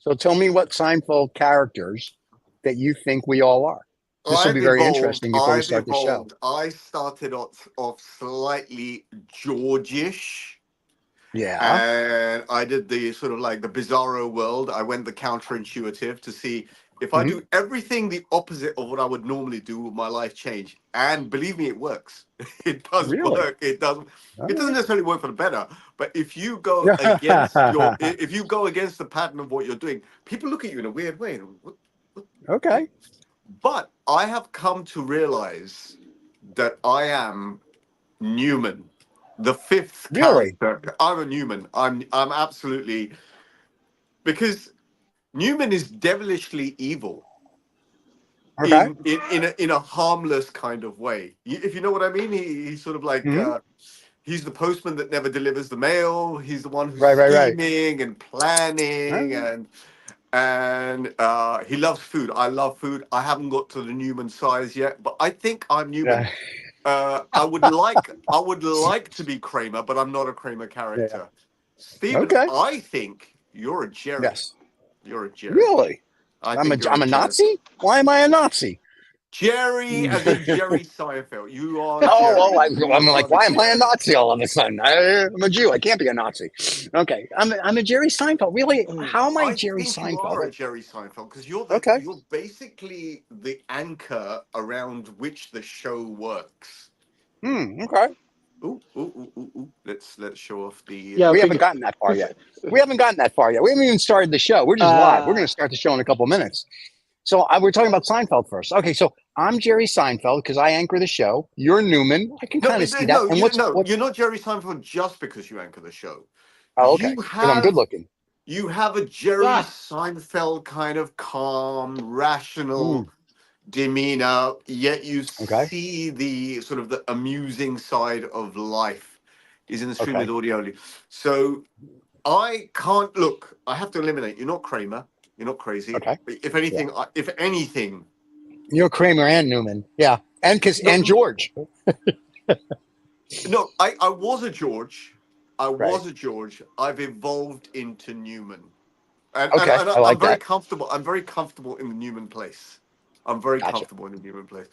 So tell me what Seinfeld characters that you think we all are. This will be very interesting before we start the show. I started off slightly Georgish. Yeah. And I did the sort of like the bizarro world. I went the counterintuitive to see if I do everything the opposite of what I would normally do, will my life change? And believe me, it works. It does work. It doesn't necessarily work for the better. But if you go against if you go against the pattern of what you're doing, people look at you in a weird way. Okay. But I have come to realize that I am Newman. The fifth character. I'm a Newman. I'm absolutely, because Newman is devilishly evil. Okay. In a harmless kind of way. If you know what I mean, he's sort of like he's the postman that never delivers the mail. He's the one who's scheming and planning and he loves food. I love food. I haven't got to the Newman size yet, but I think I'm Newman. Yeah. I would like to be Kramer, but I'm not a Kramer character. Yeah. Stephen, I think you're a Jerry. Yes. You're a Jerry. Really? I'm a Nazi? Why am I a Nazi? Jerry, as in Jerry Seinfeld. You are. I'm like, why am I a Nazi all of a sudden? I'm a Jew. I can't be a Nazi. Okay, I'm a Jerry Seinfeld. Really? How am I Jerry Seinfeld? You are a Jerry Seinfeld because you're basically the anchor around which the show works. Okay. Ooh. Let's show off the. Yeah, we haven't gotten that far yet. We haven't even started the show. We're just live. We're going to start the show in a couple minutes. So we're talking about Seinfeld first. Okay, so I'm Jerry Seinfeld because I anchor the show. You're Newman. I can kind of see that. You're not Jerry Seinfeld just because you anchor the show. Oh, okay. Because I'm good looking. You have a Jerry Seinfeld kind of calm, rational demeanor, yet you see the sort of the amusing side of life. Is in the stream with audio only. So I can't look. I have to eliminate. You're not Kramer. You're not crazy. Okay. If anything, you're Kramer and Newman. Yeah, and George. No, I was a George. Was a George. I've evolved into Newman. And I'm very comfortable. I'm very comfortable in the Newman place. I'm very comfortable in the Newman place.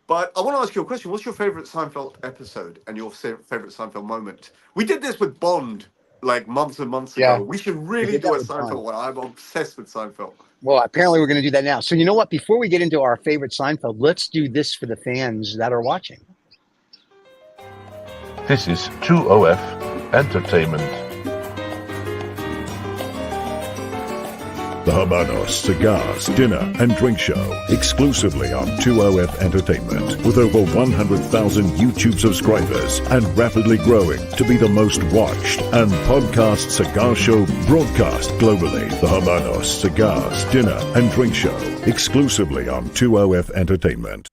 But I want to ask you a question. What's your favorite Seinfeld episode and your favorite Seinfeld moment? We did this with Bond like months and months ago. We should really do a Seinfeld one. I'm obsessed with Seinfeld. Well, apparently we're going to do that now. So you know what? Before we get into our favorite Seinfeld, let's do this for the fans that are watching. This is 2OF Entertainment. The Habanos Cigars Dinner and Drink Show, exclusively on 2OF Entertainment, with over 100,000 YouTube subscribers and rapidly growing to be the most watched and podcast cigar show broadcast globally. The Habanos Cigars Dinner and Drink Show, exclusively on 2OF Entertainment.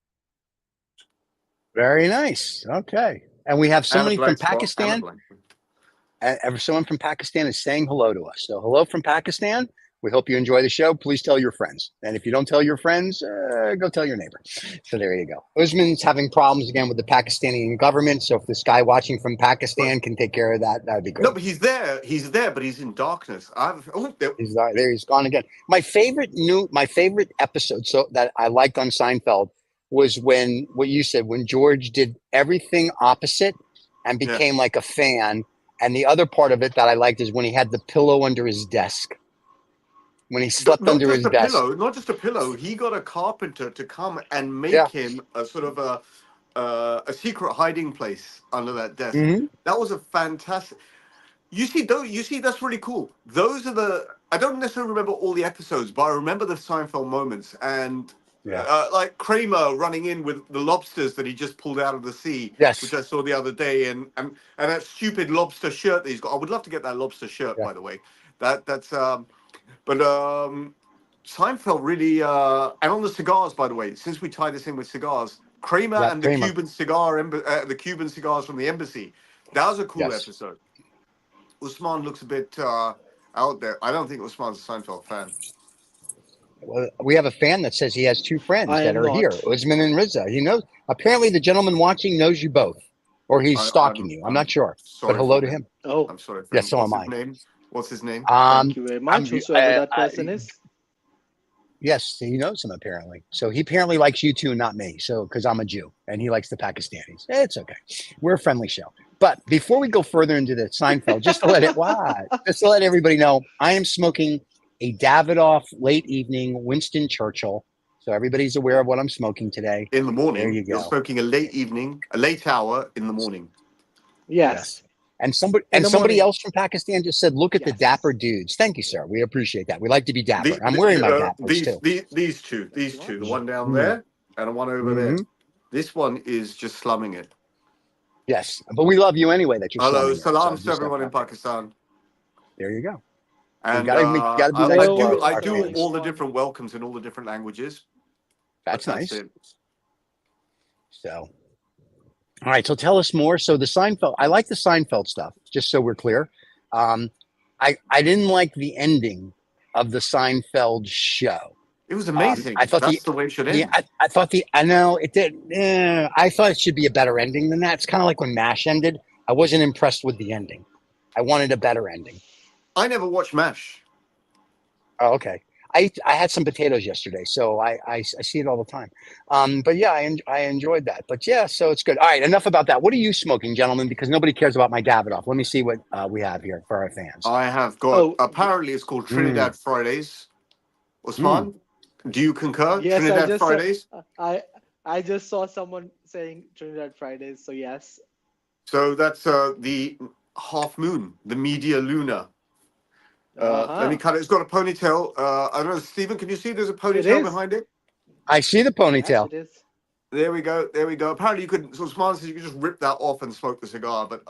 Very nice. Okay. And we have somebody from Pakistan. Someone from Pakistan is saying hello to us. So hello from Pakistan. We hope you enjoy the show. Please tell your friends. And if you don't tell your friends, go tell your neighbor. So there you go. Usman's having problems again with the Pakistani government. So if this guy watching from Pakistan can take care of that, that would be great. No, but he's there. He's there, but he's in darkness. He's there. He's gone again. My favorite episode that I liked on Seinfeld was what you said, when George did everything opposite and became like a fan. And the other part of it that I liked is when he had the pillow under his desk. When he slept under his desk. Not just a pillow. He got a carpenter to come and make him a sort of a secret hiding place under that desk. Mm-hmm. That was a fantastic. You see, that's really cool. Those are I don't necessarily remember all the episodes, but I remember the Seinfeld moments and like Kramer running in with the lobsters that he just pulled out of the sea, which I saw the other day, and that stupid lobster shirt that he's got. I would love to get that lobster shirt, by the way. That's. But Seinfeld really, and on the cigars, by the way, since we tie this in with cigars, Kramer and the Cuban cigars from the embassy, that was a cool episode. Usman looks a bit out there. I don't think Usman's a Seinfeld fan. Well, we have a fan that says he has two friends that are here, Usman and Rizza. He knows. Apparently, the gentleman watching knows you both, or he's stalking you. I'm not sure. But hello to him. Oh, I'm sorry. So am I. What's his name? Thank you very much, whosoever that person is. Yes, he knows him apparently. So he apparently likes you two, not me. So because I'm a Jew and he likes the Pakistanis. It's okay. We're a friendly show. But before we go further into the Seinfeld, just to let everybody know, I am smoking a Davidoff late evening Winston Churchill. So everybody's aware of what I'm smoking today. In the morning. There you go. You're smoking a late hour in the morning. Yes. And somebody else from Pakistan just said, "Look at the dapper dudes." Thank you, sir. We appreciate that. We like to be dapper. I'm wearing my dappers too. These two, the one down there and the one over there. This one is just slumming it. Yes, but we love you anyway. That you're. Hello, salams to everyone in Pakistan. There you go. And gotta be I do all the different welcomes in all the different languages. That's nice. So. All right, so tell us more. So the Seinfeld, I like the Seinfeld stuff, just so we're clear. I didn't like the ending of the Seinfeld show. It was amazing. I thought that's the way it should end. I know it did. I thought it should be a better ending than that. It's kind of like when MASH ended. I wasn't impressed with the ending. I wanted a better ending. I never watched MASH. Oh, okay. I had some potatoes yesterday, so I see it all the time. But yeah, I enjoyed that. But yeah, so it's good. All right, enough about that. What are you smoking, gentlemen? Because nobody cares about my Davidoff. Let me see what we have here for our fans. I have got. Apparently, it's called Trinidad Fridays. Usman, do you concur? Yes, Trinidad Fridays. I just saw someone saying Trinidad Fridays. So yes. So that's the half moon, the media luna. Let me cut it. It's got a ponytail. I don't know, Stephen, can you see there's a ponytail behind it? I see the ponytail. Yes, it is. There we go. Apparently you could, so Smart says you could just rip that off and smoke the cigar, but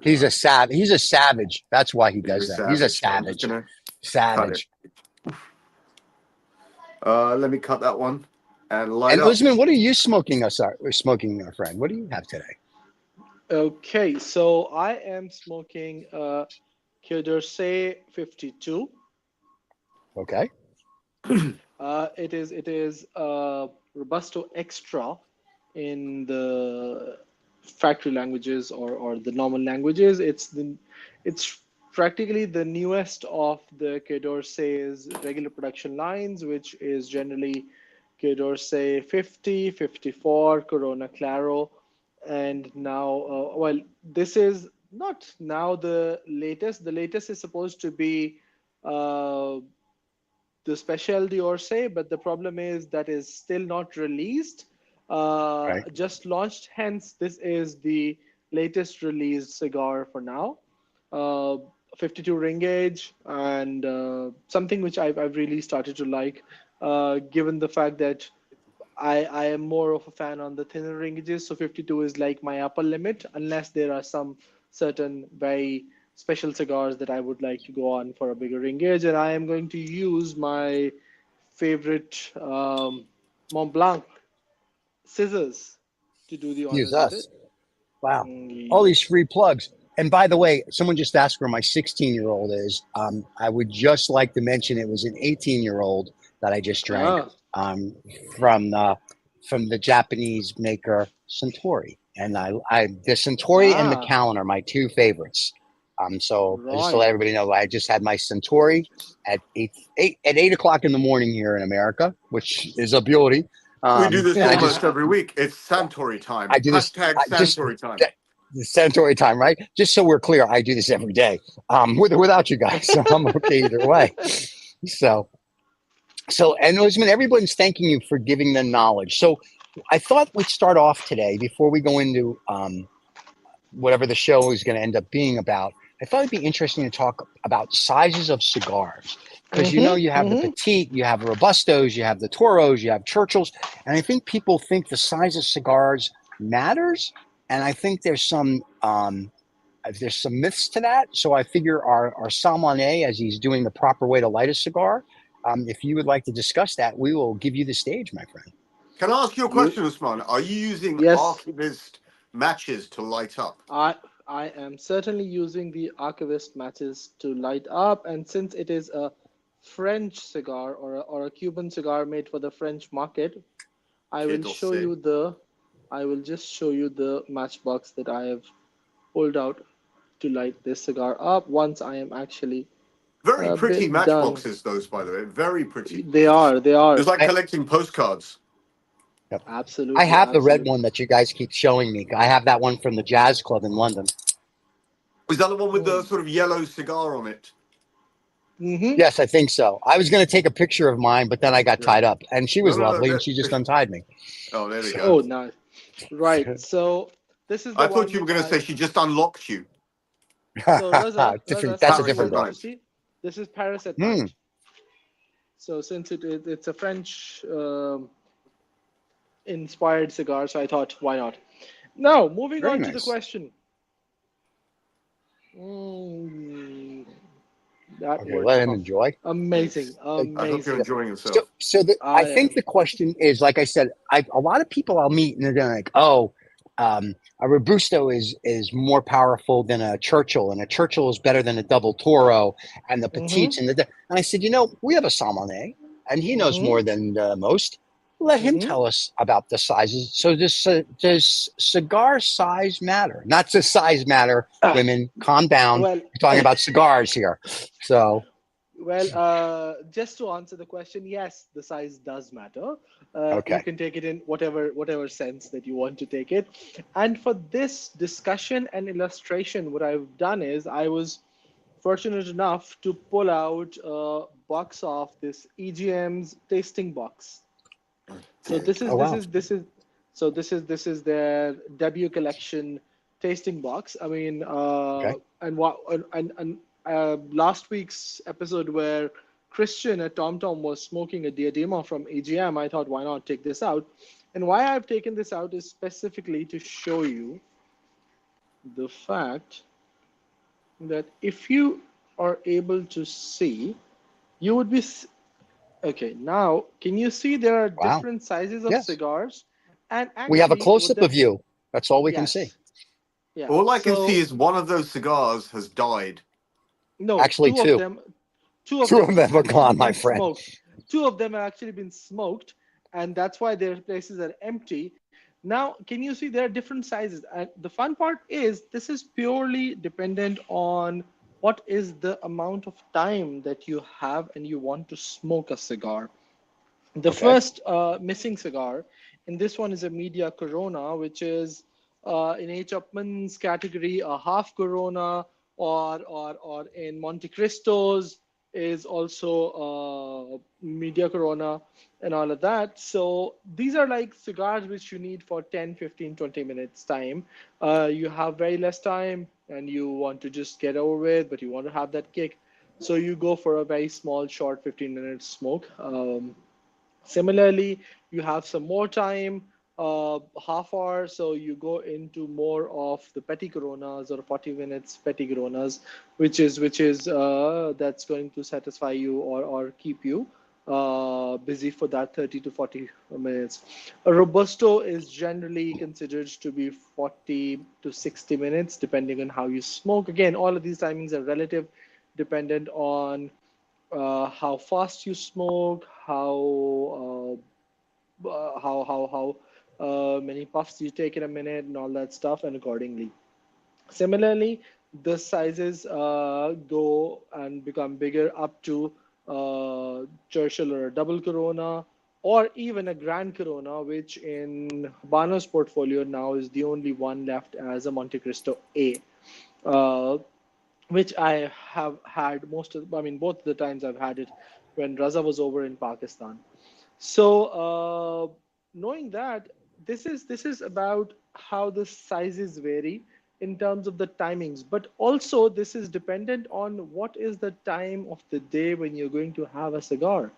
He's a savage. That's why he does that. He's a savage. Savage. Let me cut that one and light up. Usman, what are you smoking our friend? What do you have today? Okay, so I am smoking Culinary 52. Okay. It is Robusto Extra in the factory languages or the normal languages. It's practically the newest of the Culinar's regular production lines, which is generally Culinary 50, 54, Corona Claro, and now this is not now the latest. The latest is supposed to be the Special d'Orsay, but the problem is that is still not released. Just launched. Hence, this is the latest released cigar for now. 52 ring gauge and something which I've really started to like, given the fact that I am more of a fan on the thinner ring gauges. So 52 is like my upper limit, unless there are some certain very special cigars that I would like to go on for a bigger ring gauge. And I am going to use my favorite Mont Blanc scissors to do the honors. Use us. Wow. All these free plugs. And by the way, someone just asked where my 16-year-old is. I would just like to mention it was an 18-year-old that I just drank from the Japanese maker Suntory. And the Suntory and the Macallan are my two favorites. Just to let everybody know, I just had my Suntory at 8 o'clock in the morning here in America, which is a beauty. We do this almost every week. It's Suntory time. I do this. Suntory time. The Suntory time, right? Just so we're clear, I do this every day, with or without you guys. So I'm okay either way. So, and Usman, everyone's thanking you for giving them knowledge. So I thought we'd start off today before we go into whatever the show is going to end up being about. I thought it'd be interesting to talk about sizes of cigars. Because you have the petite, you have Robustos, you have the Toros, you have Churchills. And I think people think the size of cigars matters. And I think there's some myths to that. So I figure our sommelier, as he's doing the proper way to light a cigar, if you would like to discuss that, we will give you the stage, my friend. Can I ask you a question, Usman? Are you using Archivist matches to light up? I am certainly using the Archivist matches to light up. And since it is a French cigar or a Cuban cigar made for the French market, I will just show you the matchbox that I have pulled out to light this cigar up once I am actually Very pretty bit done. matchboxes, those, by the way. Very pretty. They are. They are. It's like collecting postcards. Yep. Absolutely. I have the red absolutely. one that you guys keep showing me. I have that one from the Jazz Club in London. Is that the one with the sort of yellow cigar on it? Mm-hmm. Yes, I think so. I was going to take a picture of mine, but then I got tied up. And she was lovely, and she just untied me. Oh, there we go. Oh, nice. Right. So this is the I one thought you were going to say she just unlocked you. So Raza, That's a different one. one. This is Paris at night. So since it's a French inspired cigar, so I thought, why not? Now, moving Very on nice. to the question. That Okay, word let came him off. enjoy. Amazing. I hope you're Amazing. enjoying yourself. I think the question is, like I said, a lot of people I'll meet and they're like, oh, a Robusto is more powerful than a Churchill, and a Churchill is better than a double Toro, and the petites and I said, we have a sommelier, and he knows more than most. Let him tell us about the sizes. So does cigar size matter? Not just size matter. Women, calm down. Well, We're talking about cigars here. So. Well, just to answer the question, yes, the size does matter. Okay. You can take it in whatever sense that you want to take it. And for this discussion and illustration, what I've done is I was fortunate enough to pull out a box of this EGM's tasting box. So this is their debut collection tasting box. I mean, last week's episode where Christian at TomTom was smoking a Diadema from AGM, I thought, why not take this out? And why I've taken this out is specifically to show you the fact that if you are able to see, you would be... Okay, now, can you see there are different sizes of cigars? And actually, we have a close-up of you. That's all we can see. Yeah. All I can see is one of those cigars has died. No, actually, two of them are gone, my friend. Smoked. Two of them have actually been smoked, and that's why their places are empty. Now, can you see there are different sizes? And the fun part is this is purely dependent on what is the amount of time that you have and you want to smoke a cigar. The first missing cigar in this one is a Media Corona, which is in H. Upman's category a half Corona, or in Monte Cristo's is also Media Corona and all of that. So these are like cigars which you need for 10, 15, 20 minutes time. You have very less time and you want to just get over with, but you want to have that kick. So you go for a very small, short 15-minute smoke. Similarly, you have some more time, half hour, so you go into more of the petty coronas or 40 minutes petty coronas, which is that's going to satisfy you or keep you busy for that 30 to 40 minutes. A Robusto is generally considered to be 40 to 60 minutes, depending on how you smoke. Again, all of these timings are relative, dependent on how fast you smoke, how many puffs you take in a minute, and all that stuff, and accordingly. Similarly, the sizes go and become bigger up to Churchill or a double Corona, or even a Grand Corona, which in Habanos' portfolio now is the only one left as a Monte Cristo A. Which I have had both of the times I've had it when Raza was over in Pakistan. So knowing that, this is about how the sizes vary in terms of the timings, but also this is dependent on what is the time of the day when you're going to have a cigar.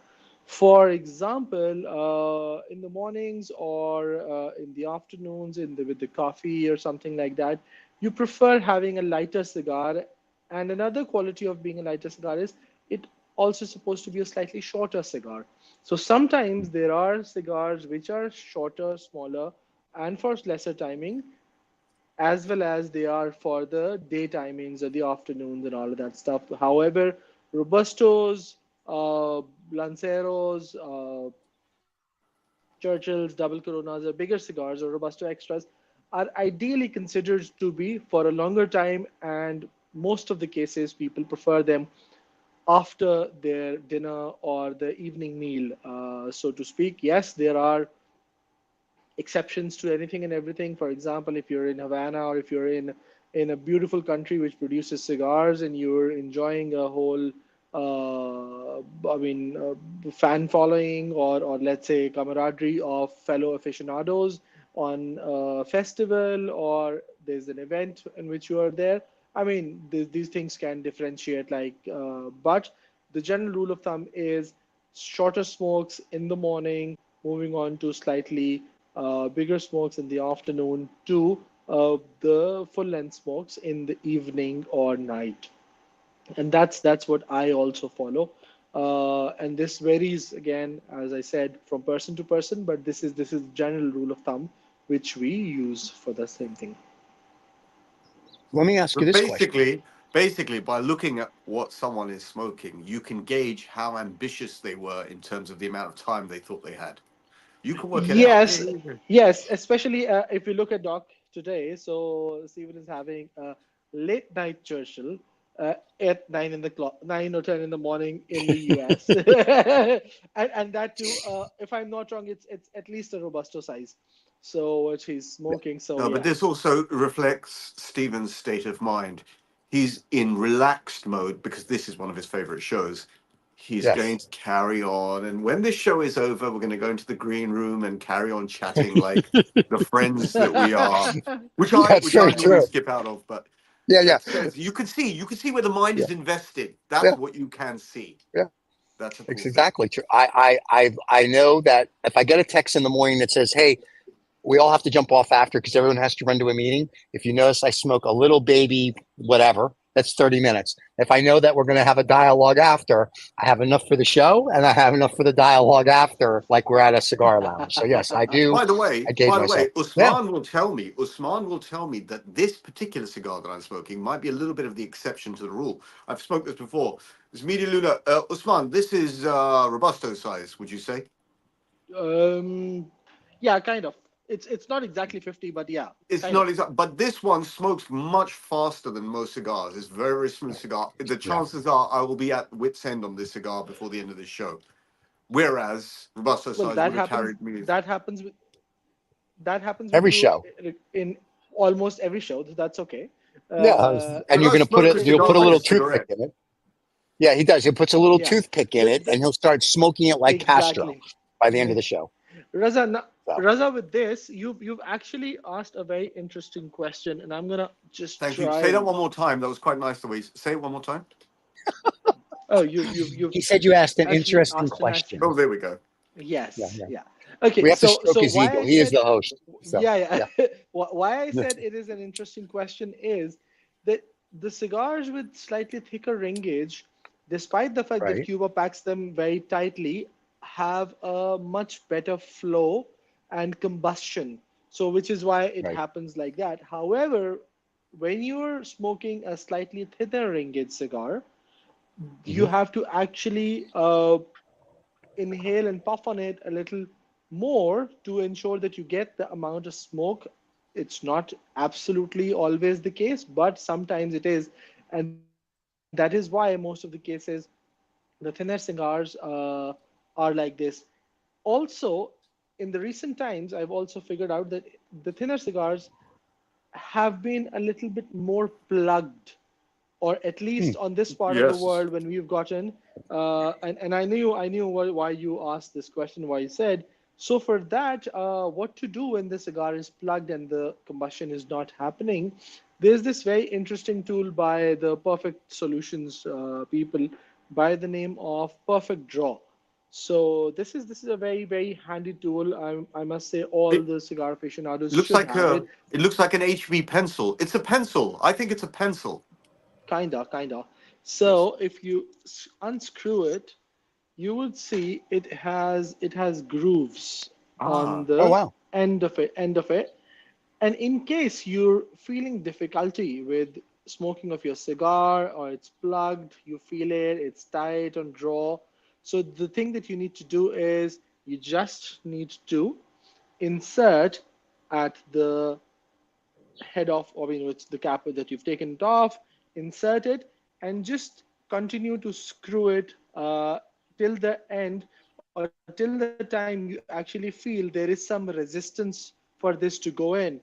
For example, in the mornings or in the afternoons with the coffee or something like that, you prefer having a lighter cigar. And another quality of being a lighter cigar is it also supposed to be a slightly shorter cigar. So sometimes there are cigars which are shorter, smaller, and for lesser timing, as well as they are for the day timings or the afternoons and all of that stuff. However, Robustos, Lanceros, Churchills, double Coronas, or bigger cigars or Robusto extras are ideally considered to be for a longer time, and most of the cases people prefer them after their dinner or the evening meal, so to speak. Yes, there are exceptions to anything and everything. For example, if you're in Havana or if you're in a beautiful country which produces cigars and you're enjoying a whole fan following or let's say camaraderie of fellow aficionados on a festival, or there's an event in which you are there. I mean, these things can differentiate, but the general rule of thumb is shorter smokes in the morning, moving on to slightly bigger smokes in the afternoon, to the full length smokes in the evening or night. And that's what I also follow. And this varies again, as I said, from person to person, but this is general rule of thumb which we use for the same thing. Let me ask you But this question. basically, by looking at what someone is smoking, you can gauge how ambitious they were in terms of the amount of time they thought they had. You can work it out. Yes, yes, especially if you look at Doc today. So Stephen is having a late night Churchill at 9 or 10 in the morning in the US, and that too. If I'm not wrong, it's at least a Robusto size. So what he's smoking. So No, but yeah, this also reflects Stephen's state of mind. He's in relaxed mode because this is one of his favorite shows. He's Yes. going to carry on, and when this show is over, we're going to go into the green room and carry on chatting like the friends that we are, which That's I very normally true. skip out of. But Yeah, yeah, that says you can see where the mind yeah, is invested. That's yeah, what you can see. yeah. That's a It's cool thing. exactly true. I know that if I get a text in the morning that says, "Hey, we all have to jump off after because everyone has to run to a meeting." If you notice, I smoke a little baby, whatever. That's 30 minutes. If I know that we're going to have a dialogue after, I have enough for the show and I have enough for the dialogue after, like we're at a cigar lounge. So yes, I do. I gauge By the myself. way, Yeah. Usman will tell me that this particular cigar that I'm smoking might be a little bit of the exception to the rule. I've smoked this before. It's Media Luna. Usman, this is Robusto size, would you say? um, yeah, kind of. It's not exactly 50, but yeah, It's kind of. not exact, but this one smokes much faster than most cigars. It's a very, very smooth cigar. The Yeah. chances are I will be at wit's end on this cigar before the end of this show. Whereas Robusto Well, size would have carried me. that happens with Every you show. in almost every show. That's okay. Yeah. And But you're I going to smoke a you'll cigar put a like a little toothpick cigarette. in it. Yeah, he does. He puts a little Yeah, toothpick in it and he'll start smoking it like Castro exactly. by the end of the show. Raza, So Raza, with this, you've actually asked a very interesting question, and I'm gonna just Thank you. try Say that and. one more time. That was quite nice, Louise. Say it one more time. Oh, you've he said you asked an actually interesting asked an actual. question. Oh, there we go. Yeah, Yes, yeah. yeah. We Okay, have to so stroke his why ego. I He is said the host. So yeah, yeah. yeah. Why I said it is an interesting question is that the cigars with slightly thicker ring gauge, despite the fact that Right. Cuba packs them very tightly, have a much better flow and combustion. So, which is why it Right. happens like that. However, when you're smoking a slightly thinner ring gauge cigar, you Hmm. have to actually inhale and puff on it a little more to ensure that you get the amount of smoke. It's not absolutely always the case, but sometimes it is. And that is why most of the cases, the thinner cigars are like this. Also, in the recent times, I've also figured out that the thinner cigars have been a little bit more plugged, or at least on this part of the Yes. world when we've gotten and I knew why you asked this question, why you said so. For that, what to do when the cigar is plugged and the combustion is not happening, there's this very interesting tool by the Perfect Solutions people by the name of Perfect Draw. So this is a very, very handy tool. I must say all It the cigar aficionados looks should like have a. it. It looks like an HB pencil. It's a pencil. I think it's a pencil. Kinda. Yes. So if you unscrew it, you would see it has grooves on Ah. Oh the wow. end of it. And in case you're feeling difficulty with smoking of your cigar, or it's plugged, you feel it's tight on draw. So the thing that you need to do is you just need to insert at the head off, or it's the cap that you've taken it off, insert it, and just continue to screw it till the end, or till the time you actually feel there is some resistance for this to go in.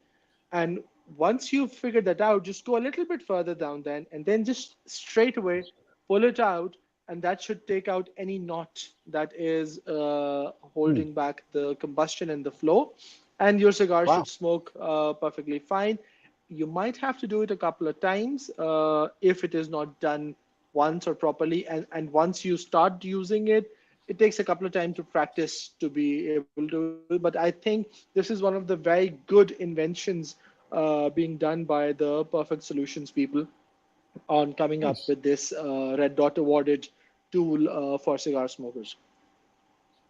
And once you've figured that out, just go a little bit further down then, and then just straight away pull it out, and that should take out any knot that is holding back the combustion and the flow. And your cigar Wow. should smoke perfectly fine. You might have to do it a couple of times if it is not done once or properly. And once you start using it, it takes a couple of times to practice to be able to do it. But I think this is one of the very good inventions being done by the Perfect Solutions people on coming up Nice. with this Red Dot awarded tool for cigar smokers.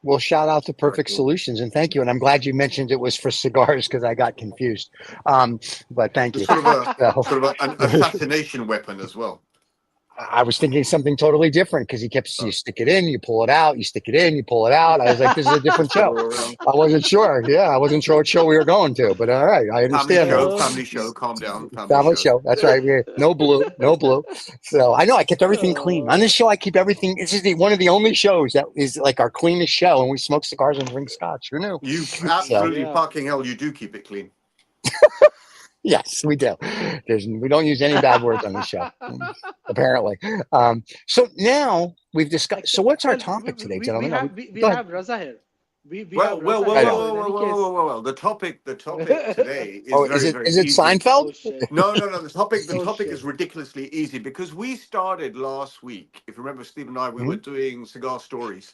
Well, shout out to Perfect cool. Solutions, and thank you. And I'm glad you mentioned it was for cigars because I got confused. But thank you. It's sort of So, an assassination weapon as well. I was thinking something totally different because he kept, you stick it in, you pull it out, you stick it in, you pull it out. I was like, this is a different show. I wasn't sure. Yeah, I wasn't sure what show we were going to, but all right, I understand now. Family show, calm down. Family show. That's right. No blue, no blue. So I know I kept everything clean. On this show, I keep everything. This is one of the only shows that is like our cleanest show, and we smoke cigars and drink scotch. Who knew? You absolutely fucking hell, you do keep it clean. Yes, we do. We don't use any bad words on the show, apparently. So now we've discussed. So what's our topic today, gentlemen? We have Raza here. Well, the topic today is is it easy. Seinfeld? No. The topic is ridiculously easy because we started last week. If you remember, Steve and I, we were doing cigar stories,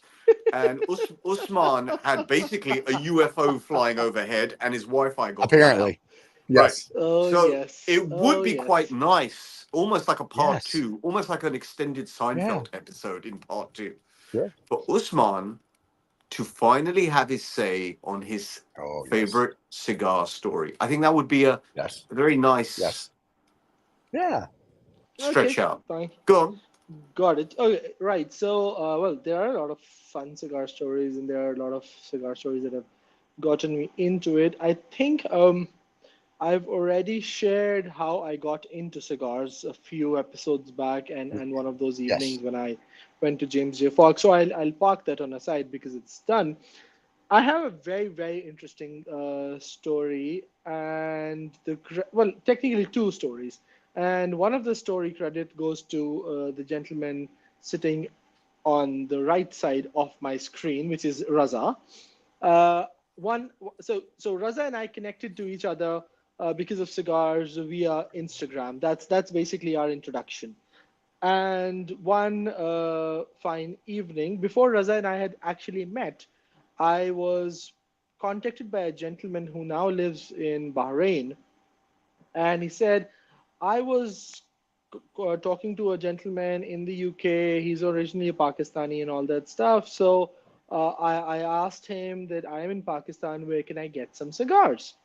and Usman had basically a UFO flying overhead, and his Wi-Fi got apparently. Yes. Right. It would be quite nice, almost like a part two, almost like an extended Seinfeld episode in part two. Sure. For Usman to finally have his say on his favorite cigar story. I think that would be a very nice stretch out. Fine. Go on. Got it. Okay, right. So, well, there are a lot of fun cigar stories, and there are a lot of cigar stories that have gotten me into it. I think I've already shared how I got into cigars a few episodes back, and one of those evenings when I went to James J. Fox. So I'll park that on a side because it's done. I have a very, very interesting story, and technically two stories. And one of the story credit goes to the gentleman sitting on the right side of my screen, which is Raza. So Raza and I connected to each other because of cigars via Instagram. That's basically our introduction. And one fine evening, before Raza and I had actually met, I was contacted by a gentleman who now lives in Bahrain. And he said, I was talking to a gentleman in the UK. He's originally a Pakistani and all that stuff. So I asked him that I am in Pakistan. Where can I get some cigars?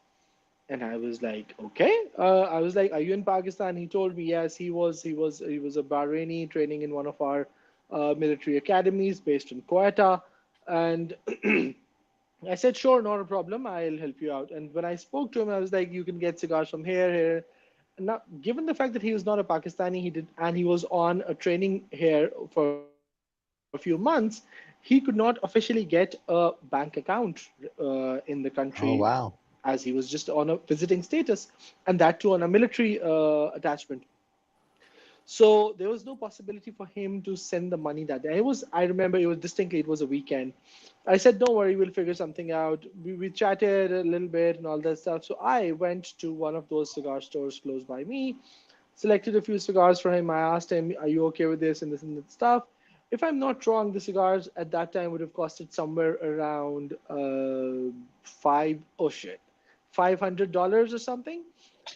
And I was like, okay. I was like, are you in Pakistan? He told me yes. He was a Bahraini training in one of our military academies based in Quetta. And I said, sure, not a problem. I'll help you out. And when I spoke to him, I was like, you can get cigars from here. Now, given the fact that he was not a Pakistani, he was on a training here for a few months, he could not officially get a bank account in the country. Oh, wow. As he was just on a visiting status, and that too on a military attachment. So there was no possibility for him to send the money that day. I remember it was a weekend. I said, don't worry, we'll figure something out. We chatted a little bit and all that stuff. So I went to one of those cigar stores close by me, selected a few cigars for him. I asked him, are you okay with this and this and that stuff? If I'm not wrong, the cigars at that time would have costed somewhere around $500 or something.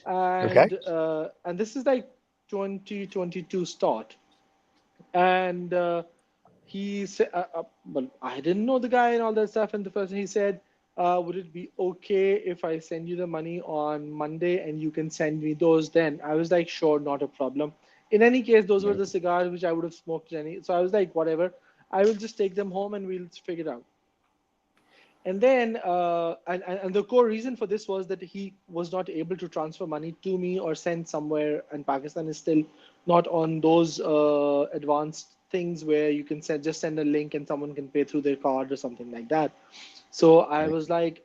And this is like 2022 start. And he said, well, I didn't know the guy and all that stuff. And the first he said, would it be okay if I send you the money on Monday and you can send me those then? I was like, sure, not a problem. In any case, those were the cigars which I would have smoked. So I was like, whatever, I will just take them home and we'll figure it out. And then, and the core reason for this was that he was not able to transfer money to me or send somewhere, and Pakistan is still not on those advanced things where you can just send a link and someone can pay through their card or something like that. So I Right. was like,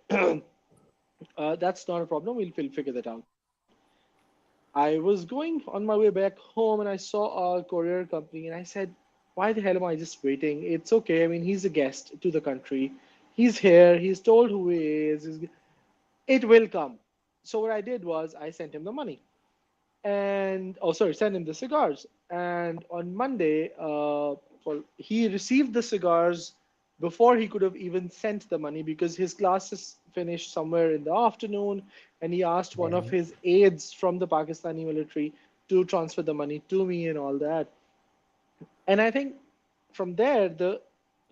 that's not a problem. We'll figure that out. I was going on my way back home and I saw a courier company and I said, why the hell am I just waiting? It's okay. I mean, he's a guest to the country. He's here. He's told who he is. It will come. So what I did was I sent him the money and oh sorry, send him the cigars. And on Monday, well, he received the cigars before he could have even sent the money because his classes finished somewhere in the afternoon, and he asked one of Right. his aides from the Pakistani military to transfer the money to me and all that. And I think from there the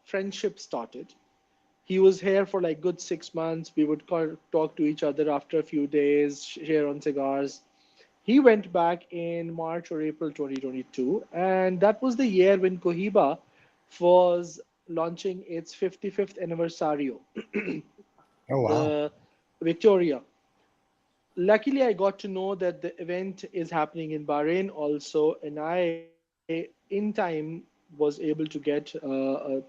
friendship started. He was here for like good 6 months. We would talk to each other after a few days, share on cigars. He went back in March or April 2022, and that was the year when Cohiba was launching its 55th anniversario, Oh, wow. the Victoria. Luckily, I got to know that the event is happening in Bahrain also, and I, in time, was able to get a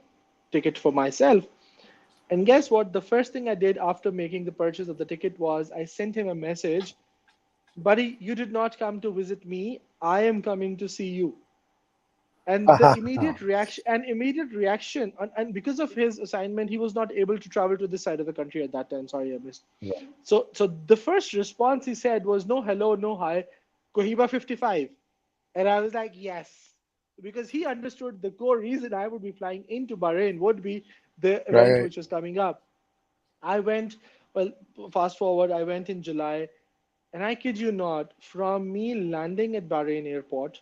ticket for myself. And guess what? The first thing I did after making the purchase of the ticket was I sent him a message, buddy, you did not come to visit me. I am coming to see you. And the immediate reaction, and because of his assignment, he was not able to travel to this side of the country at that time. Sorry, I missed. Yeah. So the first response he said was no hello, no hi, Cohiba 55. And I was like, yes. Because he understood the core reason I would be flying into Bahrain would be the event Right. which was coming up. I went, well, fast forward, I went in July. And I kid you not, from me landing at Bahrain airport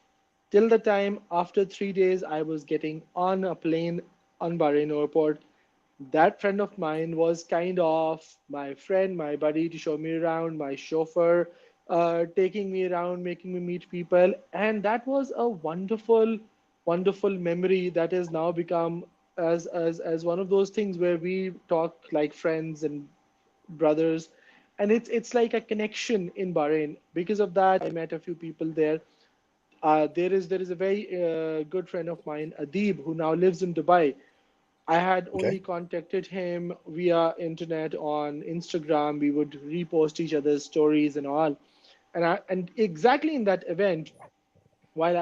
till the time after 3 days I was getting on a plane on Bahrain airport, that friend of mine was kind of my friend, my buddy to show me around, my chauffeur, taking me around, making me meet people. And that was a wonderful, wonderful memory that has now become as one of those things where we talk like friends and brothers, and it's like a connection in Bahrain. Because of that, I met a few people there. There is a very good friend of mine, Adib, who now lives in Dubai. I had Okay. only contacted him via internet on Instagram. We would repost each other's stories and all. And exactly in that event, while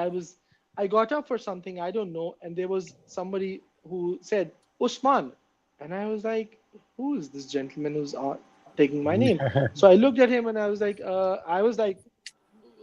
I got up for something I don't know, and there was somebody who said Usman, and I was like, who is this gentleman who's taking my name? So I looked at him and I was like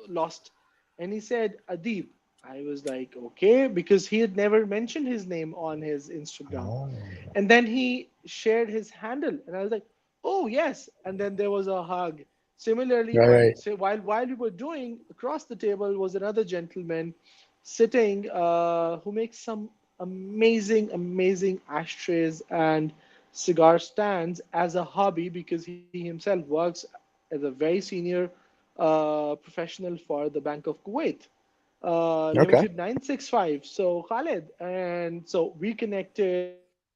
lost, and he said Adib. I was like, okay, because he had never mentioned his name on his Instagram. Oh, And then he shared his handle, and I was like, "Oh yes!" And then there was a hug. Similarly, right. while we were doing, across the table was another gentleman sitting who makes some amazing ashtrays and cigar stands as a hobby because he himself works as a very senior professional for the Bank of Kuwait. Okay. Limited 965. So Khalid, and so we connected.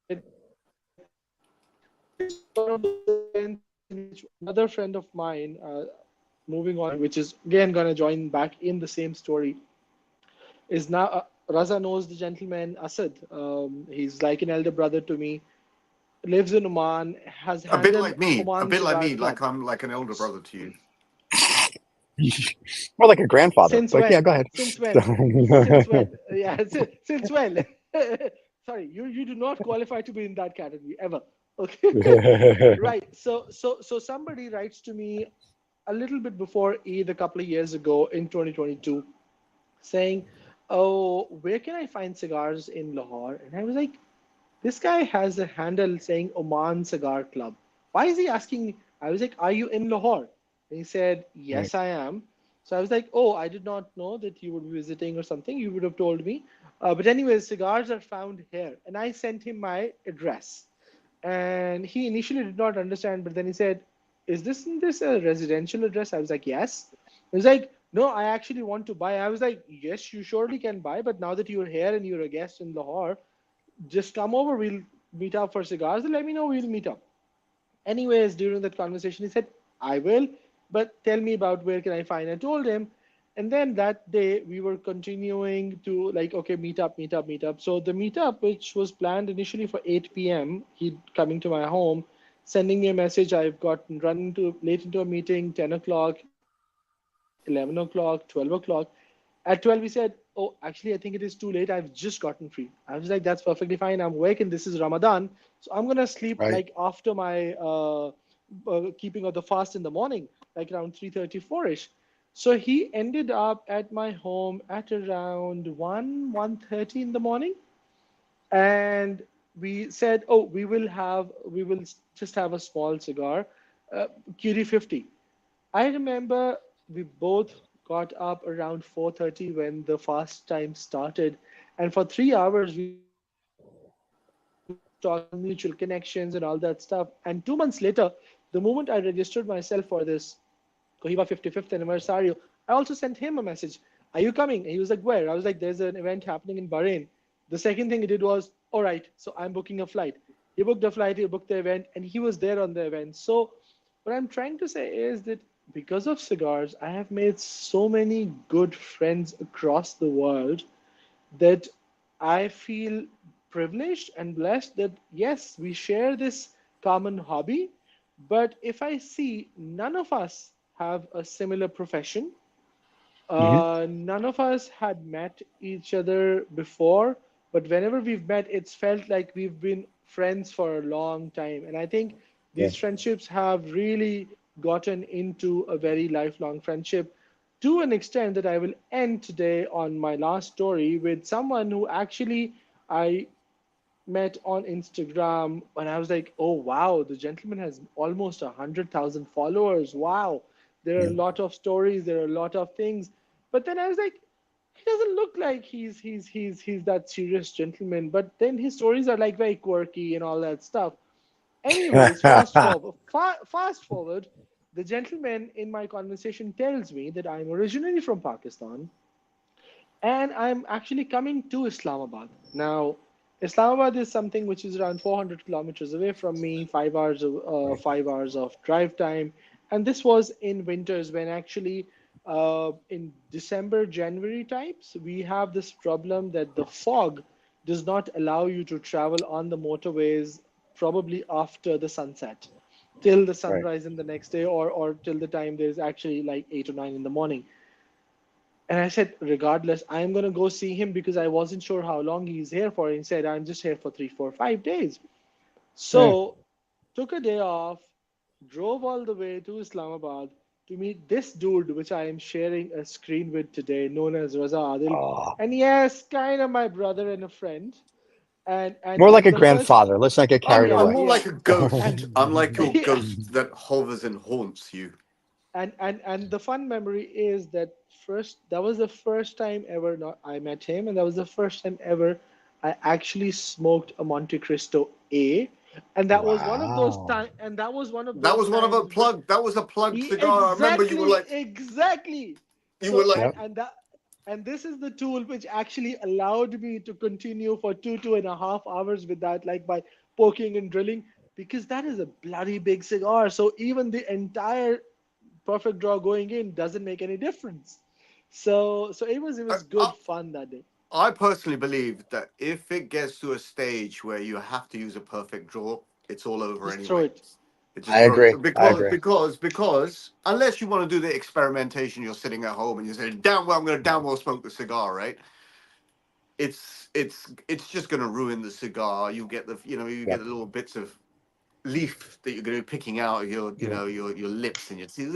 It's one of those events in which another friend of mine, moving on, which is again gonna join back in the same story, is now Raza knows the gentleman Asad. He's like an elder brother to me. Lives in Oman. Has A bit handled like me, a Oman bit like Cigar me, Club like I'm like an elder brother to you. More like a grandfather, since but yeah, when? go ahead. Since when? Since when? Yeah, since when? Sorry, you do not qualify to be in that category ever. Okay. Right. So somebody writes to me a little bit before Eid a couple of years ago in 2022 saying, "Oh, where can I find cigars in Lahore?" And I was like, "This guy has a handle saying Oman Cigar Club. Why is he asking me?" I was like, "Are you in Lahore?" And he said, Right. "Yes, I am." So I was like, "Oh, I did not know that you would be visiting or something. You would have told me." But anyways, cigars are found here, and I sent him my address. And he initially did not understand, but then he said, isn't this a residential address? I was like, yes. He was like, no, I actually want to buy. I was like, yes, you surely can buy, but now that you're here and you're a guest in Lahore, just come over. We'll meet up for cigars. And let me know. We'll meet up. Anyways, during that conversation, he said, I will, but tell me about where can I find. I told him, And then that day we were continuing to like, okay, meet up. So the meetup, which was planned initially for 8 p.m., he coming to my home, sending me a message. I've gotten run into late into a meeting, 10 o'clock, 11 o'clock, 12 o'clock. At 12, he said, oh, actually, I think it is too late. I've just gotten free. I was like, that's perfectly fine. I'm awake and this is Ramadan. So I'm going to sleep like Right. after my keeping of the fast in the morning, like around 3:34ish. So he ended up at my home at around 1:30 in the morning. And we said, oh, we will just have a small cigar, Curie 50. I remember we both got up around 4:30 when the fast time started, and for 3 hours we were talking about mutual connections and all that stuff. And 2 months later, the moment I registered myself for this Cohiba 55th anniversary, I also sent him a message. Are you coming? And he was like, where? I was like, there's an event happening in Bahrain. The second thing he did was, all right, so I'm booking a flight. He booked a flight, he booked the event, and he was there on the event. So what I'm trying to say is that because of cigars, I have made so many good friends across the world that I feel privileged and blessed that yes, we share this common hobby. But if I see none of us have a similar profession, Hmm. none of us had met each other before, but whenever we've met, it's felt like we've been friends for a long time. And I think Yeah. these friendships have really gotten into a very lifelong friendship to an extent that I will end today on my last story with someone who actually I met on Instagram and I was like, oh wow, the gentleman has almost 100,000 followers. Wow, there are Yeah. a lot of stories, there are a lot of things. But then I was like, he doesn't look like he's that serious gentleman. But then his stories are like very quirky and all that stuff. Anyways, fast forward, the gentleman in my conversation tells me that I'm originally from Pakistan and I'm actually coming to Islamabad. Now, Islamabad is something which is around 400 kilometers away from me, 5 hours of 5 hours of drive time, and this was in winters when actually in December, January types, we have this problem that the fog does not allow you to travel on the motorways probably after the sunset till the Right. sunrise in the next day or till the time there's actually like 8 or 9 in the morning. And I said, regardless, I'm going to go see him because I wasn't sure how long he's here for. And he said, I'm just here for 3, 4, 5 days. Yeah. So took a day off, drove all the way to Islamabad to meet this dude, which I am sharing a screen with today, known as Raza Adil. Oh, And yes, kind of my brother and a friend. And and more like a and the first, grandfather. Let's not get carried yeah, I'm away. more yeah. like a And ghost. I'm like your yeah, ghost that hovers and haunts you. and the fun memory is that first that was the first time ever not I met him, and that was the first time ever I actually smoked a Monte Cristo A, and that was one of those Wow. time, and that was one of That those was one of a times where plug. That was a plugged cigar. I remember exactly. you were So like, Yep. and this is the tool which actually allowed me to continue for 2.5 hours with that, like by poking and drilling, because that is a bloody big cigar. So even the entire perfect draw going in doesn't make any difference. So it was good fun that day. I personally believe that if it gets to a stage where you have to use a perfect draw, it's all over Just throw anyway. it. It I just throws agree. it I because agree. unless you want to do the experimentation, you're sitting at home and you say, "Damn well, I'm going to damn well smoke the cigar," right? It's just going to ruin the cigar. You get you get Yep. the little bits of leaf that you're going to be picking out of your Yeah. your lips and your teeth.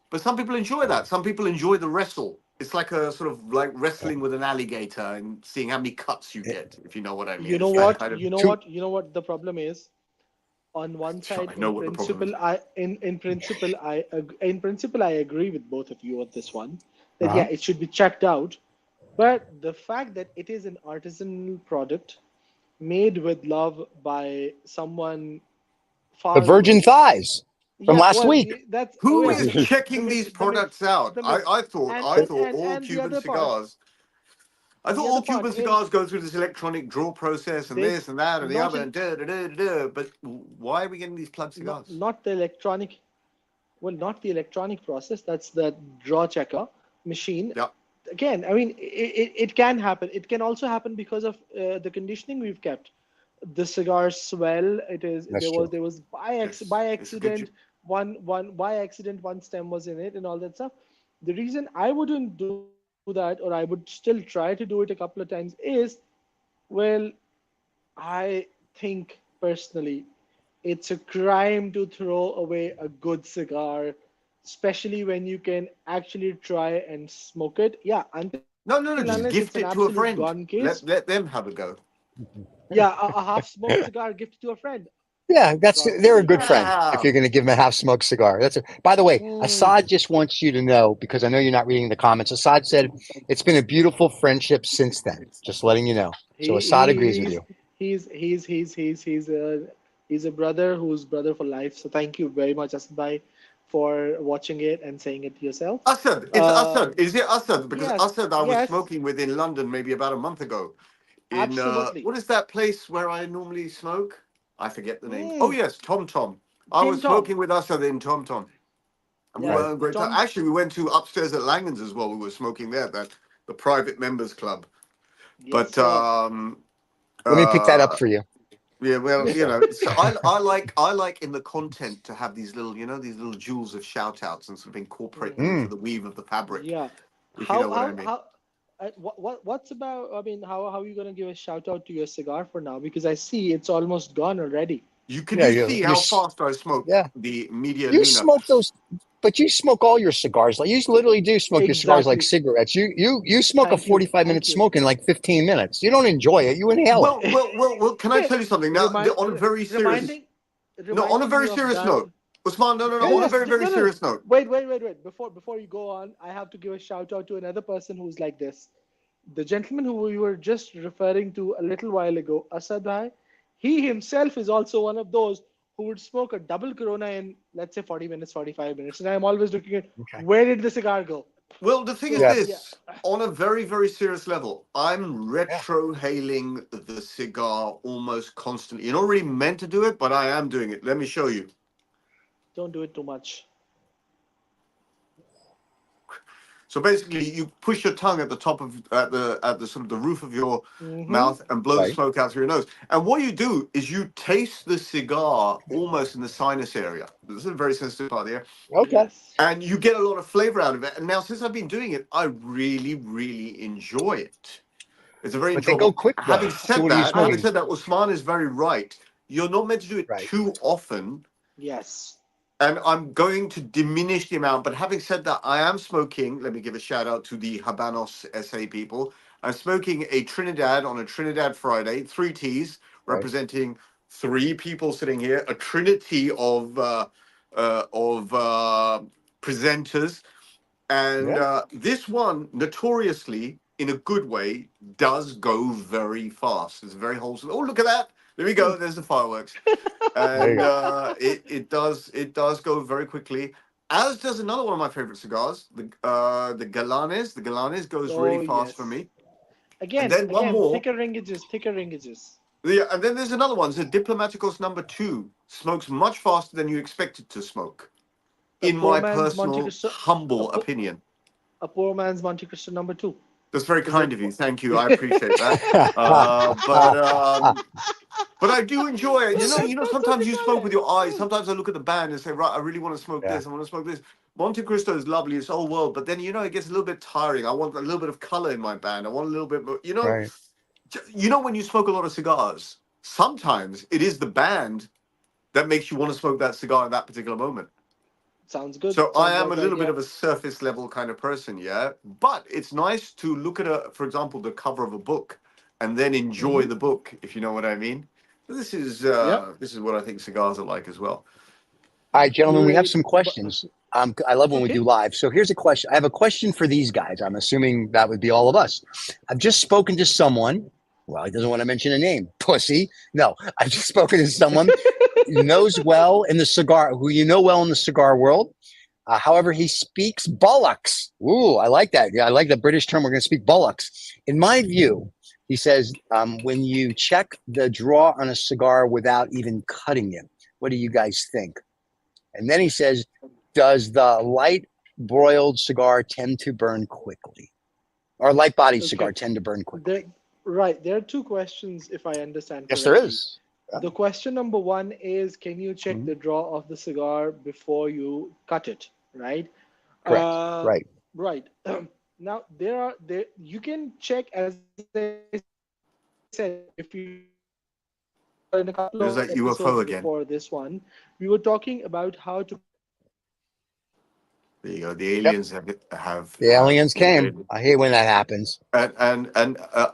But some people enjoy that. Some people enjoy the wrestle. It's like a sort of like wrestling with an alligator and seeing how many cuts you Yeah. get, if you know what I mean. You know It's that what? kind of. Two. You know what the problem is? On one side, I know what the problem is. in principle I agree with both of you on this one. That Uh-huh. yeah, it should be checked out. But the fact that it is an artisanal product made with love by someone The far virgin away. thighs from Yeah, last well, week. that's oh Who yeah, is the checking mix, these products out? the mix, I thought all and the Cuban other part, cigars. I and thought the all other part Cuban is cigars go through this electronic draw process and they this and that and the not other in and da da da da. Da. But why are we getting these plug not cigars? not the electronic, well, not the electronic process. That's the draw checker. machine. Yeah. Again, I mean, it can happen. It can also happen because of the conditioning we've kept. The cigars swell. That's true. There was Yes. by It's a good. accident one stem was in it and all that stuff. The reason I wouldn't do that, or I would still try to do it a couple of times, is, well, I think personally it's a crime to throw away a good cigar, especially when you can actually try and smoke it. Yeah, until No, unless no, it's no. an Just gift absolute it to a gone friend. case. Let them have a go. Yeah, a half smoked cigar gifted to a friend. Yeah, God they're a forbid. good friend if Wow. you're going to give them a half smoked cigar. By the way, Mm, Assad just wants you to know, because I know you're not reading the comments. Assad said it's been a beautiful friendship since then. Just letting you know. So Assad agrees with he's you. he's a brother who's brother for life. So thank you very much, Asad, for watching it and saying it yourself. Assad, it's Uh, Assad. Is it Assad? Because yes, Assad, I was yes, smoking with in London maybe about a month ago. In absolutely. what is that place where I normally smoke? I forget the name. Oh Mm, yes, Tom Tom. I Tim was Tom. smoking with Assad in Tom Tom, and we were Yes, Right. having a great time. Tom. Actually, we went to upstairs at Langan's as well. We were smoking there, that the private members club. Yes, But sir. Let me pick that up uh, for you. yeah, well, So, so I like in the content to have these little, these little jewels of shout outs and sort of incorporate them into mm. the weave of the fabric, Yeah. if you know what I How mean. how what's about, I mean, how are you gonna give a shout out to your cigar for now? Because I see it's almost gone already. Can Yeah, you see how fast I smoke yeah. the Media You Luna? smoke those, but you smoke all your cigars. Like you literally do smoke your cigars like Exactly. cigarettes. You smoke a Thank you. 45-minute Thank you. smoke in like 15 minutes. You don't enjoy it. You inhale it. Well. Can I tell you something now? Remind On a very serious, reminding no, on a reminding very you of serious that. note, Usman. No. Yeah, On a yeah. very very No, no. serious note. Wait. Before you go on, I have to give a shout out to another person who's like this. The gentleman who we were just referring to a little while ago, Asad Bhai, he himself is also one of those who would smoke a double Corona in, let's say, 40 minutes, 45 minutes. And I'm always looking at, Okay. where did the cigar go? Well, the thing is So, Yeah. yeah, this: on a very very serious level, I'm Yeah. retrohaling the cigar almost constantly. You're not really meant to do it, but I am doing it. Let me show you. don't do it too much. So basically, you push your tongue at the top of at the sort of the roof of your Mm-hmm. mouth and blow the Right. smoke out through your nose. And what you do is you taste the cigar almost in the sinus area. This is a very sensitive part of the air, Okay. Yes. and you get a lot of flavor out of it. And now, since I've been doing it, I really, really enjoy it. It's a very But they go enjoyable. quick though. Having So said what are you that, I smoking? Usman is very right. You're not meant to do it Right. too often, Yes. and I'm going to diminish the amount. But having said that, I am smoking. Let me give a shout out to the Habanos SA people. I'm smoking a Trinidad on a Trinidad Friday, 3 Ts, Right. representing 3 people sitting here, a trinity of presenters, and Yeah. this one, notoriously, in a good way, does go very fast. It's very wholesome. Oh, look at that! There we go. There's the fireworks, There you and go. it does go very quickly. As does another one of my favorite cigars, the Galanes. The Galanes goes really Oh, fast for yes. me. And then one more. Thicker ringages. Yeah, and then there's another one. The Diplomaticos #2 smokes much faster than you expect it to smoke, A in poor my man's Monte personal Cristo. A, humble po- opinion. a poor man's Monte Cristo #2. That's very Is a kind of you. Thank you. I appreciate that. But I do enjoy it. Sometimes you smoke with your eyes. Sometimes I look at the band and say, right, I really want to smoke Yeah. this. I want to smoke this. Monte Cristo is lovely. It's whole world. But then, it gets a little bit tiring. I want a little bit of color in my band. I want a little bit more, Right. when you smoke a lot of cigars, sometimes it is the band that makes you want to smoke that cigar at that particular moment. Sounds good. So I Sounds am a about right. little bit Yeah. of a surface level kind of person, yeah. But it's nice to look at for example, the cover of a book, and then enjoy Mm-hmm. the book, if you know what I mean. This is Yep. what I think cigars are like as well. All right, gentlemen, we have Great. some questions. I love when we Okay. do live. So here's a question. I have a question for these guys. I'm assuming that would be all of us. I've just spoken to someone. Well, he doesn't want to mention a name. Pussy. No, I've just spoken to someone who knows well in the cigar, who you know well in the cigar world. However, he speaks bollocks. Ooh, I like that. Yeah, I like the British term. We're going to speak bollocks. In my view, he says, when you check the draw on a cigar without even cutting it, what do you guys think? And then he says, does the light broiled cigar tend to burn quickly? Or light-bodied cigar tend to burn quickly? There are two questions, if I understand Yes, correctly. there is. The question number one is, can you check the draw of the cigar before you cut it, right? Correct. Right. Right. Now, you can check, as I said, if you in a couple There's of that UFO episodes again. before this one, we were talking about how to. There you go. The aliens have The aliens came. invaded. I hate when that happens. And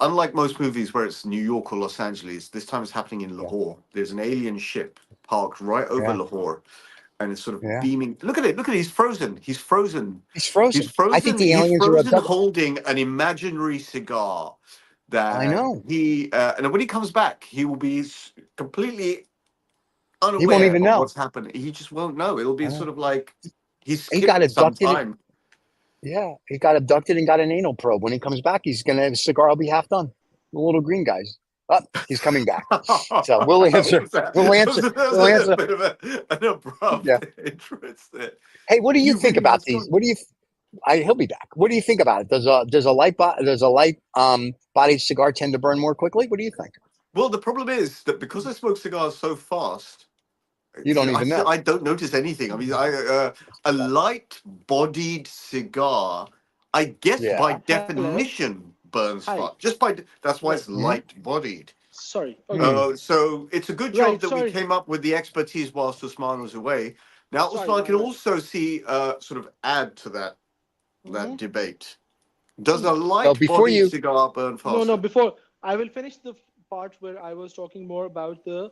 unlike most movies where it's New York or Los Angeles, this time it's happening in Lahore. There's an alien ship parked right over Lahore, and it's sort of beaming. Look at it! Look at it! He's frozen. He's frozen. He's frozen. He's frozen. I think the He's aliens are frozen, abducted. holding an imaginary cigar. That I know. And when he comes back, he will be completely unaware He won't even of know. what's happened. He just won't know. It'll be sort of like he got skipped some abducted. time. Yeah, he got abducted and got an anal probe. When he comes back, his cigar will be half done. The little green guys. Oh, he's coming back. So we'll answer. We'll answer. We'll answer. A bit of an abrupt interest there. Hey, what do you think about these? What do you? He'll be back. What do you think about it? Does a light bodied cigar tend to burn more quickly? What do you think? Well, the problem is that because I smoke cigars so fast, you don't even know. I don't notice anything. I mean, a light-bodied cigar, I guess by definition burns fast. That's why it's light-bodied. Sorry. Okay. So it's a good job that we came up with the expertise whilst Usman was away. Now Usman can also sort of add to that debate. Does a light-bodied cigar burn faster? No. Before I will finish the part where I was talking more about the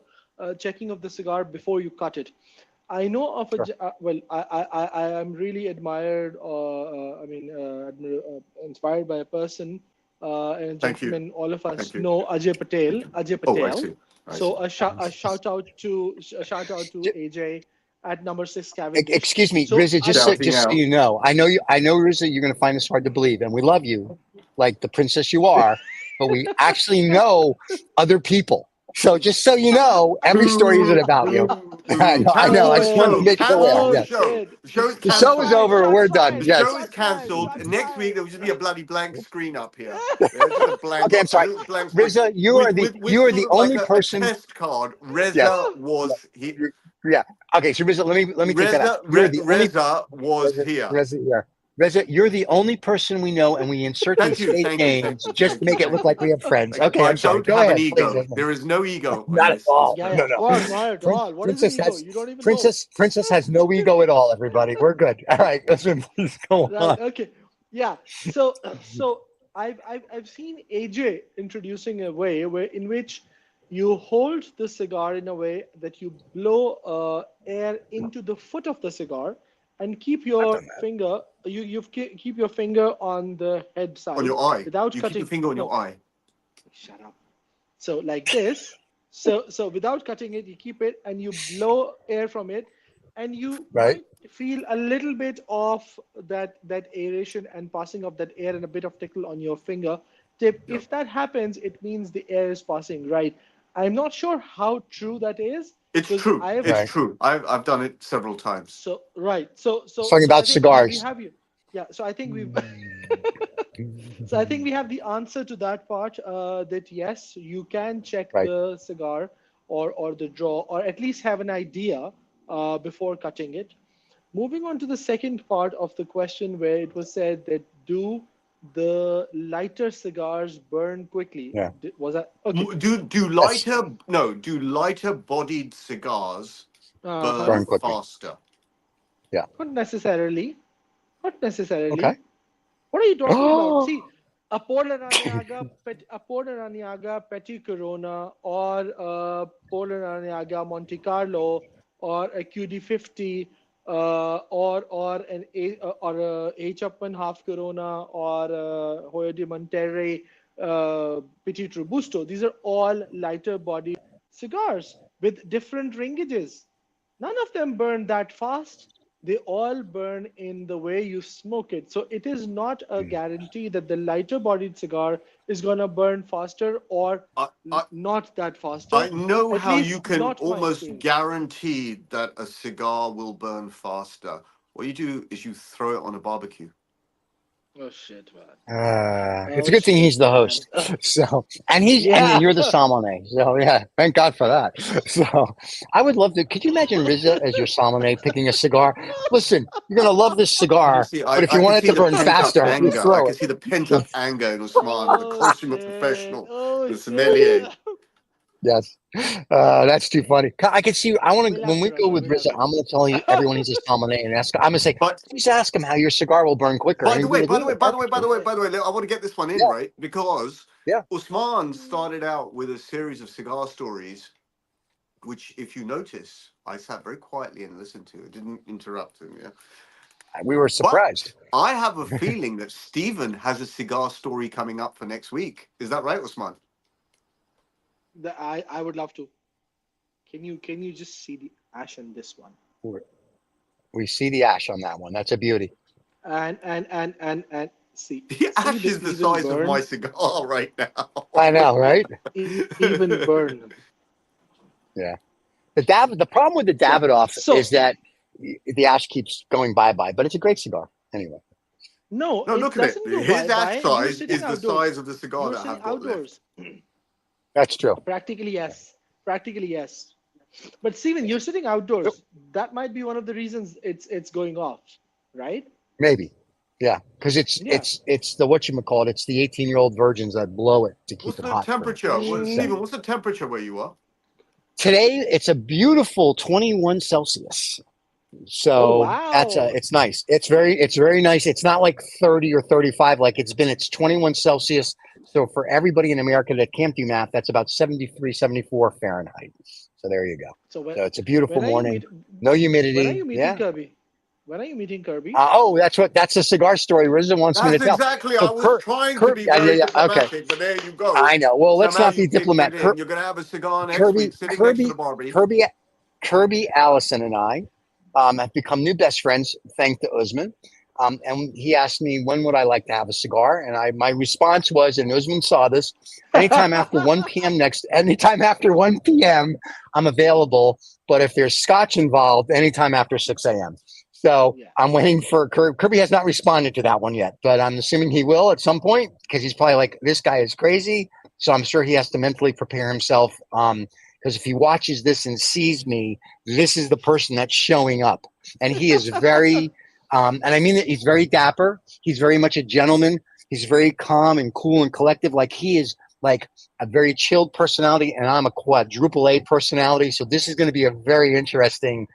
checking of the cigar before you cut it. I know of I am really admired, inspired by a person, and a gentleman all of us know, Ajay Patel. So a shout out to AJ at number 6 Cavendish. Excuse me, Rizza, just so you know, I know Rizza, you're going to find this hard to believe, and we love you like the princess you are, but we actually know other people. So just so you know, every story isn't about you. I know. I just wanted to make it aware. The show is over. We're done. Yes. The show is cancelled. Next week there will just be a bloody blank screen up here. Okay, I'm sorry, Rizza. You are the only person. Test card. Reza was here. Yeah. Okay. So Rizza, let me take that out. Reza was here. Reza, you're the only person we know, and we insert these fake names just to make it look like we have friends. Okay, I'm sorry. Go ahead. Ego. There is no ego. Not at all. No. Not at all. What is ego? You don't even know. Princess has no ego at all, everybody. We're good. All right. Listen, please go on. Okay. Yeah. So I've seen AJ introducing a way in which you hold the cigar in a way that you blow air into the foot of the cigar and keep your finger. You keep your finger on the head side. On your eye. Without you cutting. Keep your finger on your eye. Shut up. So like this. So without cutting it, you keep it and you blow air from it, and you might feel a little bit of that aeration and passing of that air and a bit of tickle on your finger tip. Yep. If that happens, it means the air is passing right. I'm not sure how true that is. It's true. It's true. I've done it several times. So talking about cigars. So I think we've. So I think we have the answer to that part. That yes, you can check the cigar or the draw, or at least have an idea before cutting it. Moving on to the second part of the question, where it was said that do the lighter cigars burn quickly? Yeah. Was that okay? Do lighter bodied cigars burn faster? Yeah. Not necessarily. Okay. What are you talking about? See, a Polaraniaga Petit Corona, or a Polaraniaga Monte Carlo, or a QD50, or an H. Upmann Half Corona, or a Hoyo de Monterrey Petit Robusto. These are all lighter body cigars with different ringages. None of them burn that fast. They all burn in the way you smoke it. So it is not a guarantee that the lighter bodied cigar is going to burn faster or not that faster. I know how you can almost guarantee that a cigar will burn faster. What you do is you throw it on a barbecue. Oh shit, man. It's a good thing he's the host. So, and you're the sommelier. So yeah, thank God for that. So I would love to. Could you imagine Rizza as your sommelier picking a cigar? Listen, you're gonna love this cigar, but if you want it to burn faster, you throw I it. can see the pent-up anger in Usman, the consummate professional, the sommelier. Yes, that's too funny. I can see. I want to when we go with We'll Rizza. I'm going to tell you everyone he's a sommelier and ask. I'm going to say, please ask him how your cigar will burn quicker. By the way, I want to get this one in, Yeah. right? Because Yeah. Usman started out with a series of cigar stories, which, if you notice, I sat very quietly and listened to. I didn't interrupt him. Yeah. We were surprised. But I have a feeling that Stephen has a cigar story coming up for next week. Is that right, Usman? I would love to. Can you just see the ash in this one? We see the ash on that one. That's a beauty. And see. The ash is the size of my cigar right now. I know, right? Even burn. Yeah. The problem with the Davidoff is that the ash keeps going bye-bye, but it's a great cigar anyway. No, look at it. His ash size is the size of the cigar that I have got left. That's true. Practically, yes. But Steven, you're sitting outdoors. That might be one of the reasons it's going off, right? Maybe. Yeah, because it's the whatchamacallit, it's the 18-year-old virgins that blow it to keep it hot. What's the temperature? Steven, what's the temperature where you are? Today, it's a beautiful 21 Celsius. So it's nice. It's very nice. It's not like 30 or 35 like it's been. It's 21 Celsius. So for everybody in America that can't do math, that's about 73, 74 Fahrenheit. So there you go. So it's a beautiful morning. No humidity. When are you meeting Kirby? When are you meeting Kirby? That's a cigar story Rizza wants me to tell. Exactly. I was trying to be very diplomatic, but there you go. I know. Well, let's not be diplomatic. You're going to have a cigar next week sitting next to the Barbie. Kirby, Allison, and I have become new best friends, thanks to Usman. And he asked me, when would I like to have a cigar? And my response was, and Usman saw this, anytime after 1 p.m. I'm available. But if there's Scotch involved, anytime after 6 a.m. So I'm waiting for Kirby has not responded to that one yet, but I'm assuming he will at some point because he's probably like, this guy is crazy. So I'm sure he has to mentally prepare himself. Because if he watches this and sees me, this is the person that's showing up. And he is very, and I mean that he's very dapper. He's very much a gentleman. He's very calm and cool and collective. Like he is like a very chilled personality, and I'm a quadruple A personality. So this is going to be a very interesting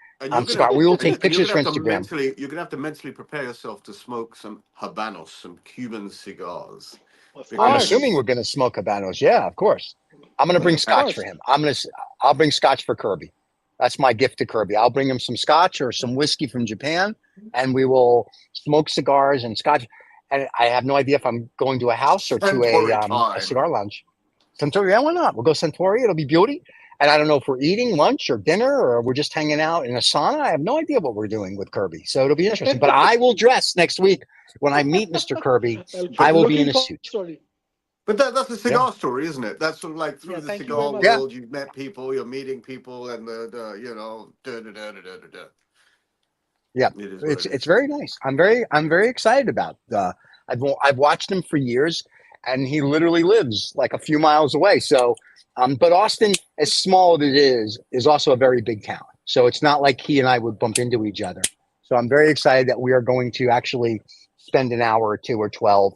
cigar. We will take pictures for Instagram. You're going to have to mentally prepare yourself to smoke some Habanos, some Cuban cigars. I'm assuming we're going to smoke Habanos. Yeah, of course. I'm going to bring Scotch for him. I'll bring Scotch for Kirby. That's my gift to Kirby. I'll bring him some Scotch or some whiskey from Japan, and we will smoke cigars and Scotch. And I have no idea if I'm going to a house or to a cigar lounge. Centauri, yeah, why not? We'll go Centauri. It'll be beauty. And I don't know if we're eating lunch or dinner or we're just hanging out in a sauna. I have no idea what we're doing with Kirby. So it'll be interesting. But I will dress next week when I meet Mr. Kirby. I will be in a suit. But that's a cigar story, isn't it? That's sort of like through the cigar world. You've met people, you're meeting people, and Yeah, it's very nice. I'm very excited about. I've watched him for years, and he literally lives like a few miles away. So, but Austin, as small as it is also a very big town. So it's not like he and I would bump into each other. So I'm very excited that we are going to actually spend an hour or 2 or 12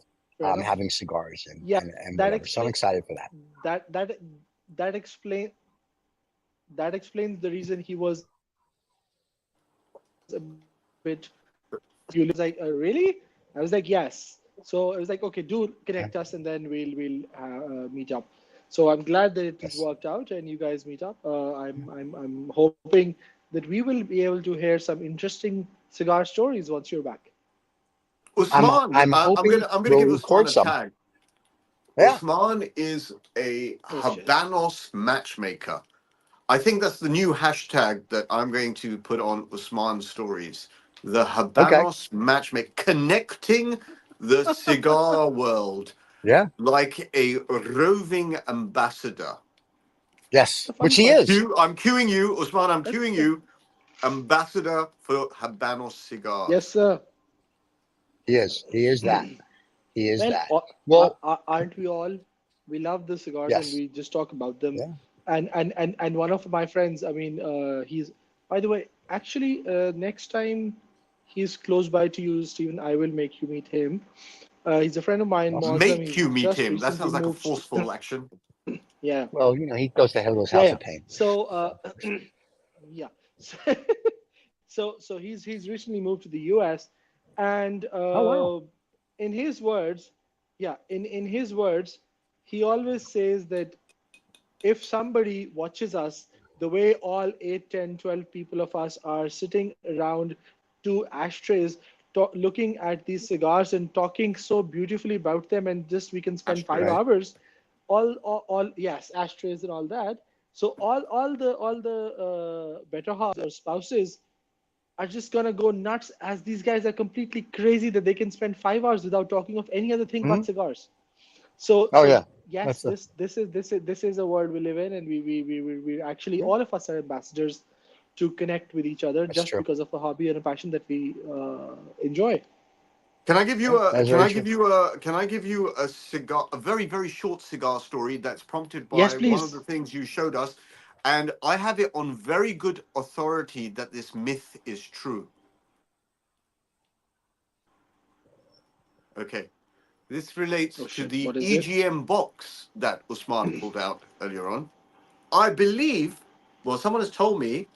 having cigars and whatever. So I'm excited for that. That explains the reason he was a bit. You was like, really? I was like, yes. So I was like, okay, do connect us, and then we'll meet up. So I'm glad that it worked out, and you guys meet up. I'm hoping that we will be able to hear some interesting cigar stories once you're back. Usman, I'm going to give Usman a tag. Yeah. Usman is a Habanos matchmaker. I think that's the new hashtag that I'm going to put on Usman stories. The Habanos matchmaker, connecting the cigar world. Yeah. Like a roving ambassador. Yes, which he is. I'm cueing you, Usman, I'm cueing you. ambassador for Habanos Cigars. Yes, sir. He is. He is that. He is that. Well, aren't we all? We love the cigars, Yes. and we just talk about them. Yeah. And one of my friends, I mean, he's, by the way, actually, next time he's close by to you, Stephen, I will make you meet him. He's a friend of mine. Awesome. Muslim. Make He's you meet just him. That recently sounds like a moved- forceful action. Yeah. Well, you know, he goes to Hitler's House of Pain. So, yeah. So he's recently moved to the U.S. and wow. in his words, in his words, he always says that if somebody watches us the way all 8, 10, 12 people of us are sitting around 2 ashtrays, looking at these cigars and talking so beautifully about them, and just we can spend Ashtray. 5 hours, all yes, ashtrays and all that. So all the better halves or spouses are just gonna go nuts, as these guys are completely crazy that they can spend 5 hours without talking of any other thing but cigars. So, yes, this is a world we live in, and we actually all of us are ambassadors to connect with each other just because of a hobby and a passion that we enjoy. Can I give you a cigar, a very, very short cigar story that's prompted by Yes, please. one of the things you showed us, and I have it on very good authority that this myth is true. Okay. This relates to the EGM box that Usman pulled out earlier on. I believe, well, someone has told me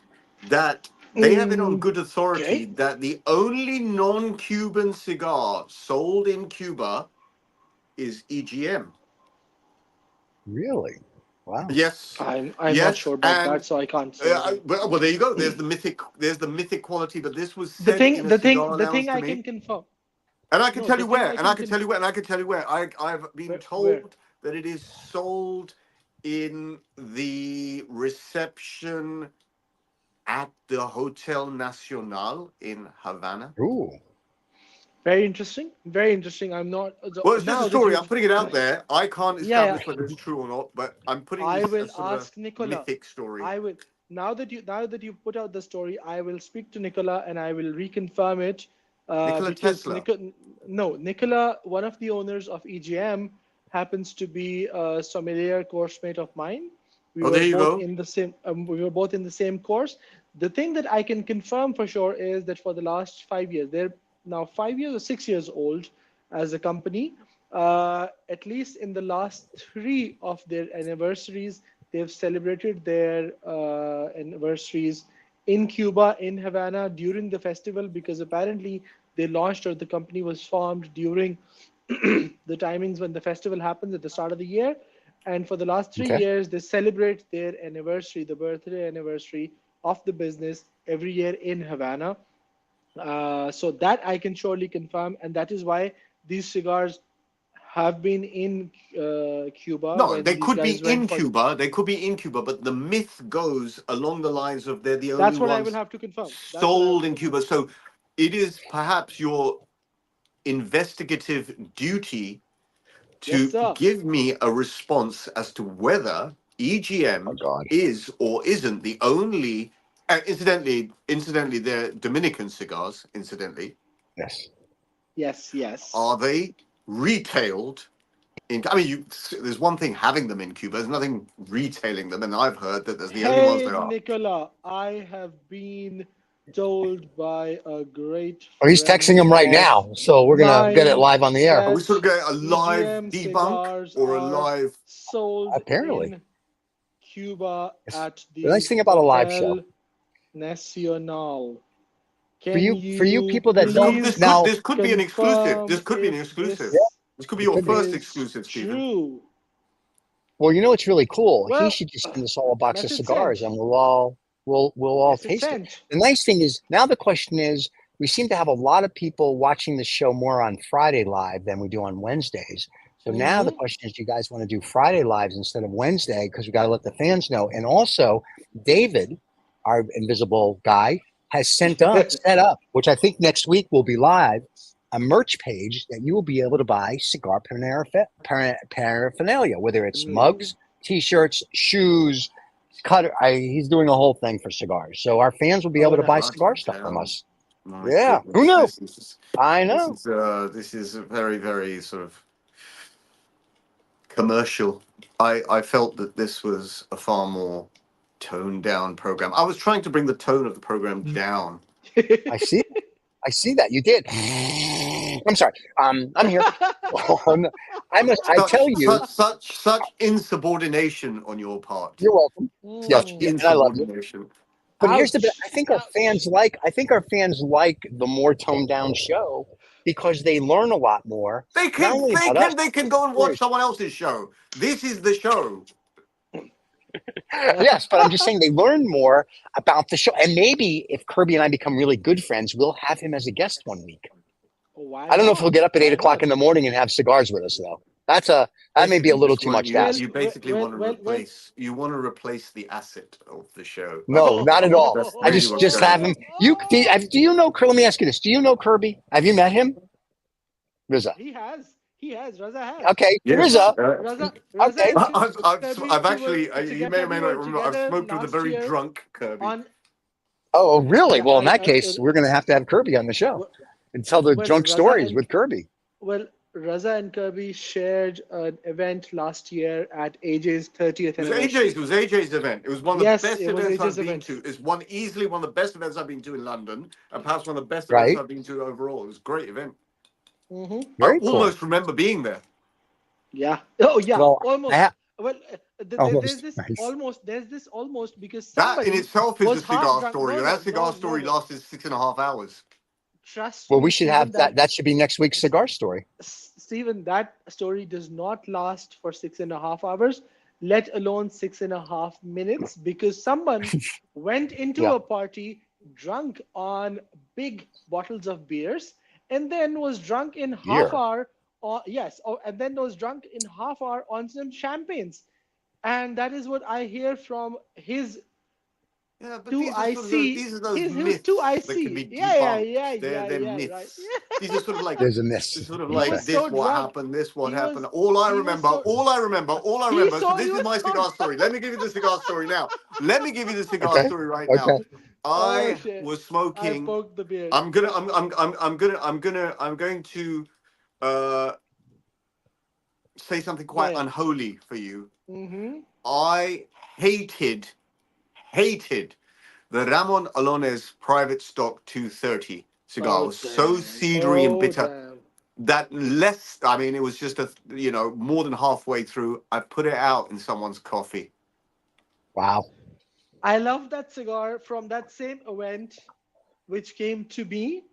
that they have it on good authority that the only non-Cuban cigar sold in Cuba is EGM. Really? Wow. Yes. I'm not sure about that, so I can't say. Well, there you go. There's the mythic quality, but this was said the thing to I me. can confirm. And I can tell you where, and I can tell you where. I've been told that it is sold in the reception at the Hotel Nacional in Havana. Ooh. Very interesting. Very interesting. I'm not. Well, it's just a story. I'm putting it out there. I can't establish whether it's true or not, but I'm putting this as sort of a mythic story. I will now that you put out the story, I will speak to Nicola and I will reconfirm it. Nikola Tesla. Nicola, one of the owners of EGM, happens to be a sommelier course mate of mine. We were both in the same. We were both in the same course. The thing that I can confirm for sure is that for the last 5 years, they're now 5 years or 6 years old as a company. At least in the last 3 of their anniversaries, they've celebrated their anniversaries in Cuba, in Havana, during the festival, because apparently they launched, or the company was formed during the timings when the festival happens at the start of the year. And for the last 3 years, they celebrate their anniversary, the birthday anniversary of the business, every year in Havana. So that I can surely confirm, and that is why these cigars have been in Cuba. No, they could be in Cuba. They could be in Cuba, but the myth goes along the lines of they're the only ones. That's what I will have to confirm. Sold in Cuba. So it is perhaps your investigative duty to give me a response as to whether EGM is or isn't the only. Incidentally, they're Dominican cigars. Incidentally, yes. Are they retailed? There's one thing having them in Cuba. There's nothing retailing them, and I've heard that there's the only ones there are. Nicola, I have been told by a great. Oh, he's texting him right now, so we're gonna get it live on the air. Are we sort of getting a live debunk or a live? Sold apparently in Cuba at the nice thing about a live show. Nacional. For you people that don't this could be an exclusive. This could be an exclusive. This could be your first exclusive, Stephen. True. Well, you know what's really cool? He should just send us all a box of cigars, and we'll all taste it. The nice thing is now the question is, we seem to have a lot of people watching the show more on Friday live than we do on Wednesdays. So now the question is, do you guys want to do Friday lives instead of Wednesday? Because we got to let the fans know. And also, David, our invisible guy, has set up, which I think next week will be live, a merch page that you will be able to buy cigar paraphernalia, whether it's mugs, T-shirts, shoes, He's doing a whole thing for cigars, so our fans will be able to buy cigar stuff from us. My Yeah, goodness, who knew? This I know. this is a very, very sort of commercial. I felt that this was a far more toned down program. I was trying to bring the tone of the program down. I see that you did. I'm sorry. I'm here. I tell you, Such insubordination on your part. you're welcome. Yes, Such and I love you. insubordination. But here's the bit. Ouch. I think our fans like the more toned down show because they learn a lot more. They can go and watch someone else's show. This is the show. Yes, but I'm just saying they learn more about the show. And maybe if Kirby and I become really good friends, we'll have him as a guest one week. I don't know if he'll get up at 8 o'clock in the morning and have cigars with us, though. That may be a little too much to ask. You basically want to replace the asset of the show. No, not at all. That's I really just what's have going him. Do you know? Let me ask you this: do you know Kirby? Have you met him, Riza? He has. Raza has. Okay, Yes. Riza. Raza Okay. I've actually, you may or may not remember, I've smoked with a very drunk Kirby. Oh, really? Well, in that case, we're going to have Kirby on the show and tell the drunk stories with Kirby. Well, Raza and Kirby shared an event last year at AJ's 30th anniversary. It was AJ's event. It was one of the best events I've been to. It's easily one of the best events I've been to in London, and perhaps one of the best events I've been to overall. It was a great event. Mm-hmm. I almost remember being there. Yeah. Oh, yeah. Well, almost. Almost. There's this almost because that in itself is a cigar drunk. story. That cigar story lasted 6.5 hours. Trust well, me, we should have that. That should be next week's cigar story. Stephen, that story does not last for 6.5 hours, let alone 6.5 minutes, because someone went into a party drunk on big bottles of beers and then was drunk in half hour. And then was drunk in half hour on some champagnes. And that is what I hear from his but these are those myths that can be debunked. They're myths. Right. These are sort of like there's a myth. Sort of like this what happened, this what happened. All I remember. So this is my cigar story. Let me give you the cigar story now. Let me give you the cigar story right now. I was smoking. I'm going to say something quite unholy for you. Mm-hmm. I hated the Ramon Alones Private Stock 230 cigar. It was so cedary and bitter that it was just more than halfway through, I put it out in someone's coffee. Wow. I love that cigar from that same event, which came to me.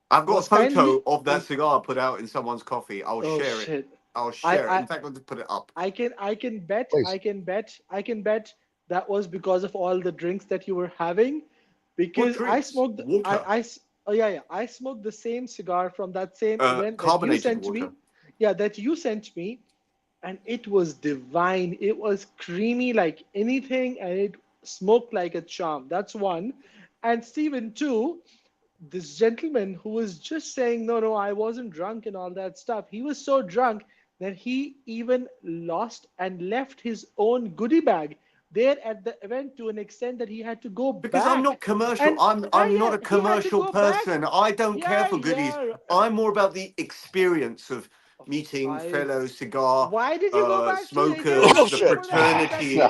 I've got a photo of that cigar put out in someone's coffee. I'll share it. I'll share it. In fact, I'll just put it up. I can bet that was because of all the drinks that you were having, because I smoked. I smoked the same cigar from that same event that you sent me. Yeah, that you sent me, and it was divine. It was creamy like anything, and it smoked like a charm. That's one. And Stephen, too, this gentleman who was just saying, no, I wasn't drunk and all that stuff. He was so drunk that he even lost and left his own goodie bag there at the event to an extent that he had to go back. Because I'm not commercial. I'm not a commercial person. I don't care for goodies. I'm more about the experience of meeting fellow cigar smokers, the fraternity.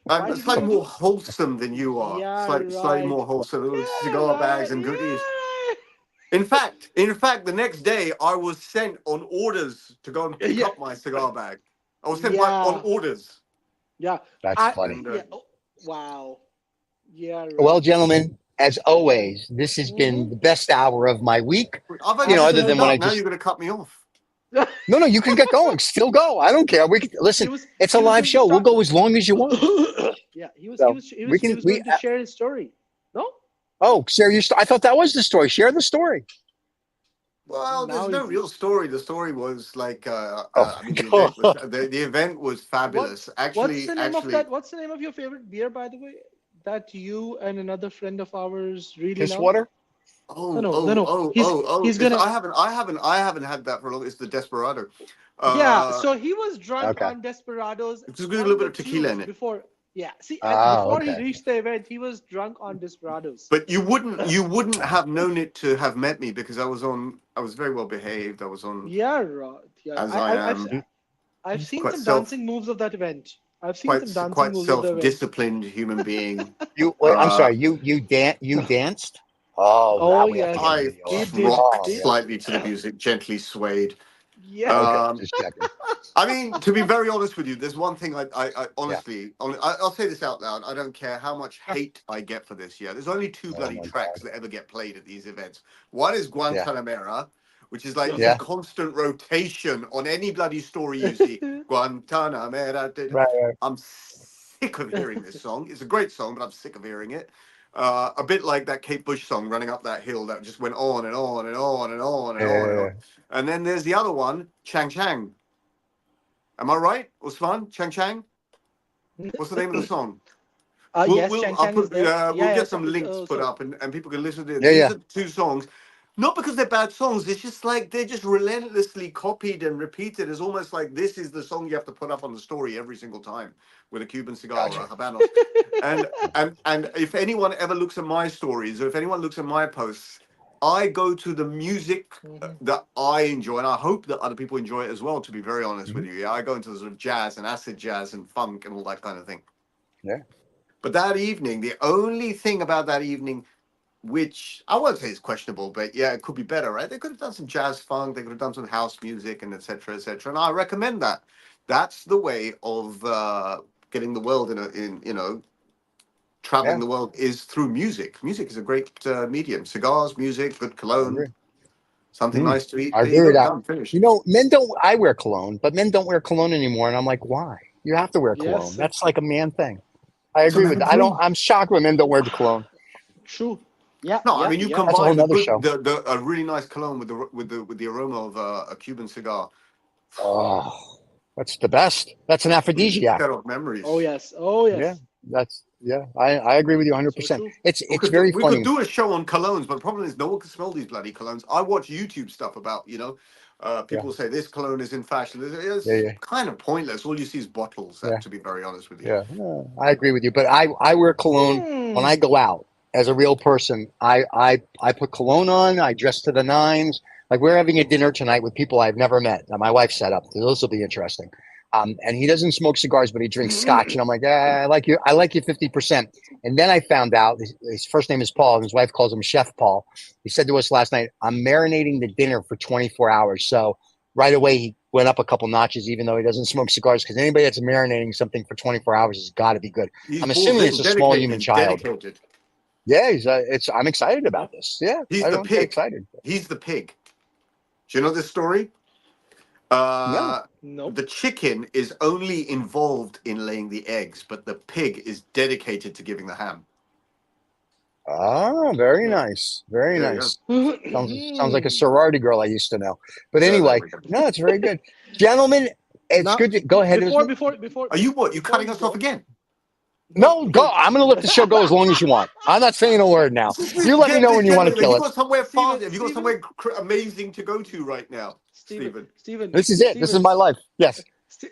I'm slightly more wholesome than you are. Slightly more wholesome. Cigar bags and goodies. In fact, the next day I was sent on orders to go and pick up my cigar bag. I was sent on orders. Yeah, that's funny. Wow. Yeah. Right. Well, gentlemen, as always, this has been the best hour of my week. Other than when now you're going to cut me off. No, you can get going. Still go. I don't care. We can listen. It's a live show. We'll go as long as you want. Yeah, he was going to share his story. No. Oh, share your story. I thought that was the story. Share the story. Well, there's no real story. The story was like the event was fabulous. What's the name of your favorite beer, by the way, that you and another friend of ours really love? Water? No. He's gonna. I haven't had that for a long. It's the Desperado. So he was drunk on Desperados. It's a little bit of tequila in it. Before. Yeah. See, and Oh, before he okay. reached the event, he was drunk on Desperados. But you wouldn't have known it to have met me because I was very well behaved. I was on Yeah, right. Yeah, as I am, I've seen quite some self dancing moves of that event. I've seen some dancing quite moves of the event. self-disciplined human being. You wait, I'm sorry. You danced? Oh, Oh we have to get a yes, I video he of. did. rocked Oh, He, yeah. slightly to the music, gently swayed. yeah. Okay, Um, just checking. I mean, to be very honest with you, there's one thing I Yeah. honestly, I'll say this out loud. I don't care how much hate I get for this. Yeah, there's only two Oh bloody my tracks God. that ever get played at these events. One is Yeah. Guantanamera, which is like Yeah. in constant rotation on any bloody story you see. Guantanamera. Right. Right. I'm sick of hearing this song. It's a great song, but I'm sick of hearing it. A bit like that Kate Bush song, Running Up That Hill, that just went on and on and on and on and on and on. And then there's the other one, Chang Chang. Am I right, Usman? Chang Chang? What's the name of the song? Yes, Chang I'll Chang is put, there. Yeah, we'll yeah. get some links put up and people can listen to it. Yeah. These Yeah. are two songs. Not because they're bad songs, it's just like they're just relentlessly copied and repeated. It's almost like this is the song you have to put up on the story every single time with a Cuban cigar or a Gotcha. Habanos. And if anyone ever looks at my stories or if anyone looks at my posts, I go to the music that I enjoy, and I hope that other people enjoy it as well, to be very honest with you. Yeah, I go into the sort of jazz and acid jazz and funk and all that kind of thing. Yeah. But that evening, the only thing about that evening, which I won't say is questionable, but yeah, it could be better, right? They could have done some jazz funk, they could have done some house music, and etc. etc. And I recommend that. That's the way of getting the world traveling Yeah. the world is through music. Music is a great medium. Cigars, music, good I agree. cologne, something nice to eat. I There agree you with go, that. done, finished. You know, men don't. I wear cologne, but men don't wear cologne anymore, and I'm like, why? You have to wear cologne. Yes, That's like a man thing. I It's a agree with that. man's room. I'm shocked when men don't wear the cologne. true. Yeah, No, I yeah, mean you yeah. That's a whole combine nother show. a really nice cologne with the aroma of a Cuban cigar. Oh, that's the best. That's an aphrodisiac. Set off memories. Oh yes. Oh Yeah, yes. I agree with you 100%. So true. It's very We funny. could do a show on colognes, but the problem is no one can smell these bloody colognes. I watch YouTube stuff about, people say this cologne is in fashion. It's Yeah. kind of pointless. All you see is bottles, Yeah. to be very honest with you. Yeah, I agree with you. But I wear cologne when I go out as a real person. I put cologne on. I dress to the nines. Like we're having a dinner tonight with people I've never met that my wife set up. Those will be interesting. And he doesn't smoke cigars, but he drinks Scotch. And I'm like, I like you 50%. And then I found out his first name is Paul, and his wife calls him Chef Paul. He said to us last night, I'm marinating the dinner for 24 hours. So right away, he went up a couple notches, even though he doesn't smoke cigars, because anybody that's marinating something for 24 hours has got to be good. He's I'm assuming it's a small human child. Dedicated. Yeah, I'm excited about this. Yeah, He's I the don't get pig. excited. He's the pig. Do you know this story? No. Nope. The chicken is only involved in laying the eggs, but the pig is dedicated to giving the ham. Ah, very nice. Very There you nice. go. Sounds like a sorority girl I used to know. But anyway, there we go. no, it's very good. Gentlemen, it's Now, good to go ahead. Before. Are you what? You before cutting you us go- off again? No, go. I'm going to let the show go as long as you want. I'm not saying a word now. You let me know when you want to kill Have you got us. somewhere far? Steven, Have you got somewhere amazing to go to right now, Stephen? Stephen. This is it. This is my life. Yes.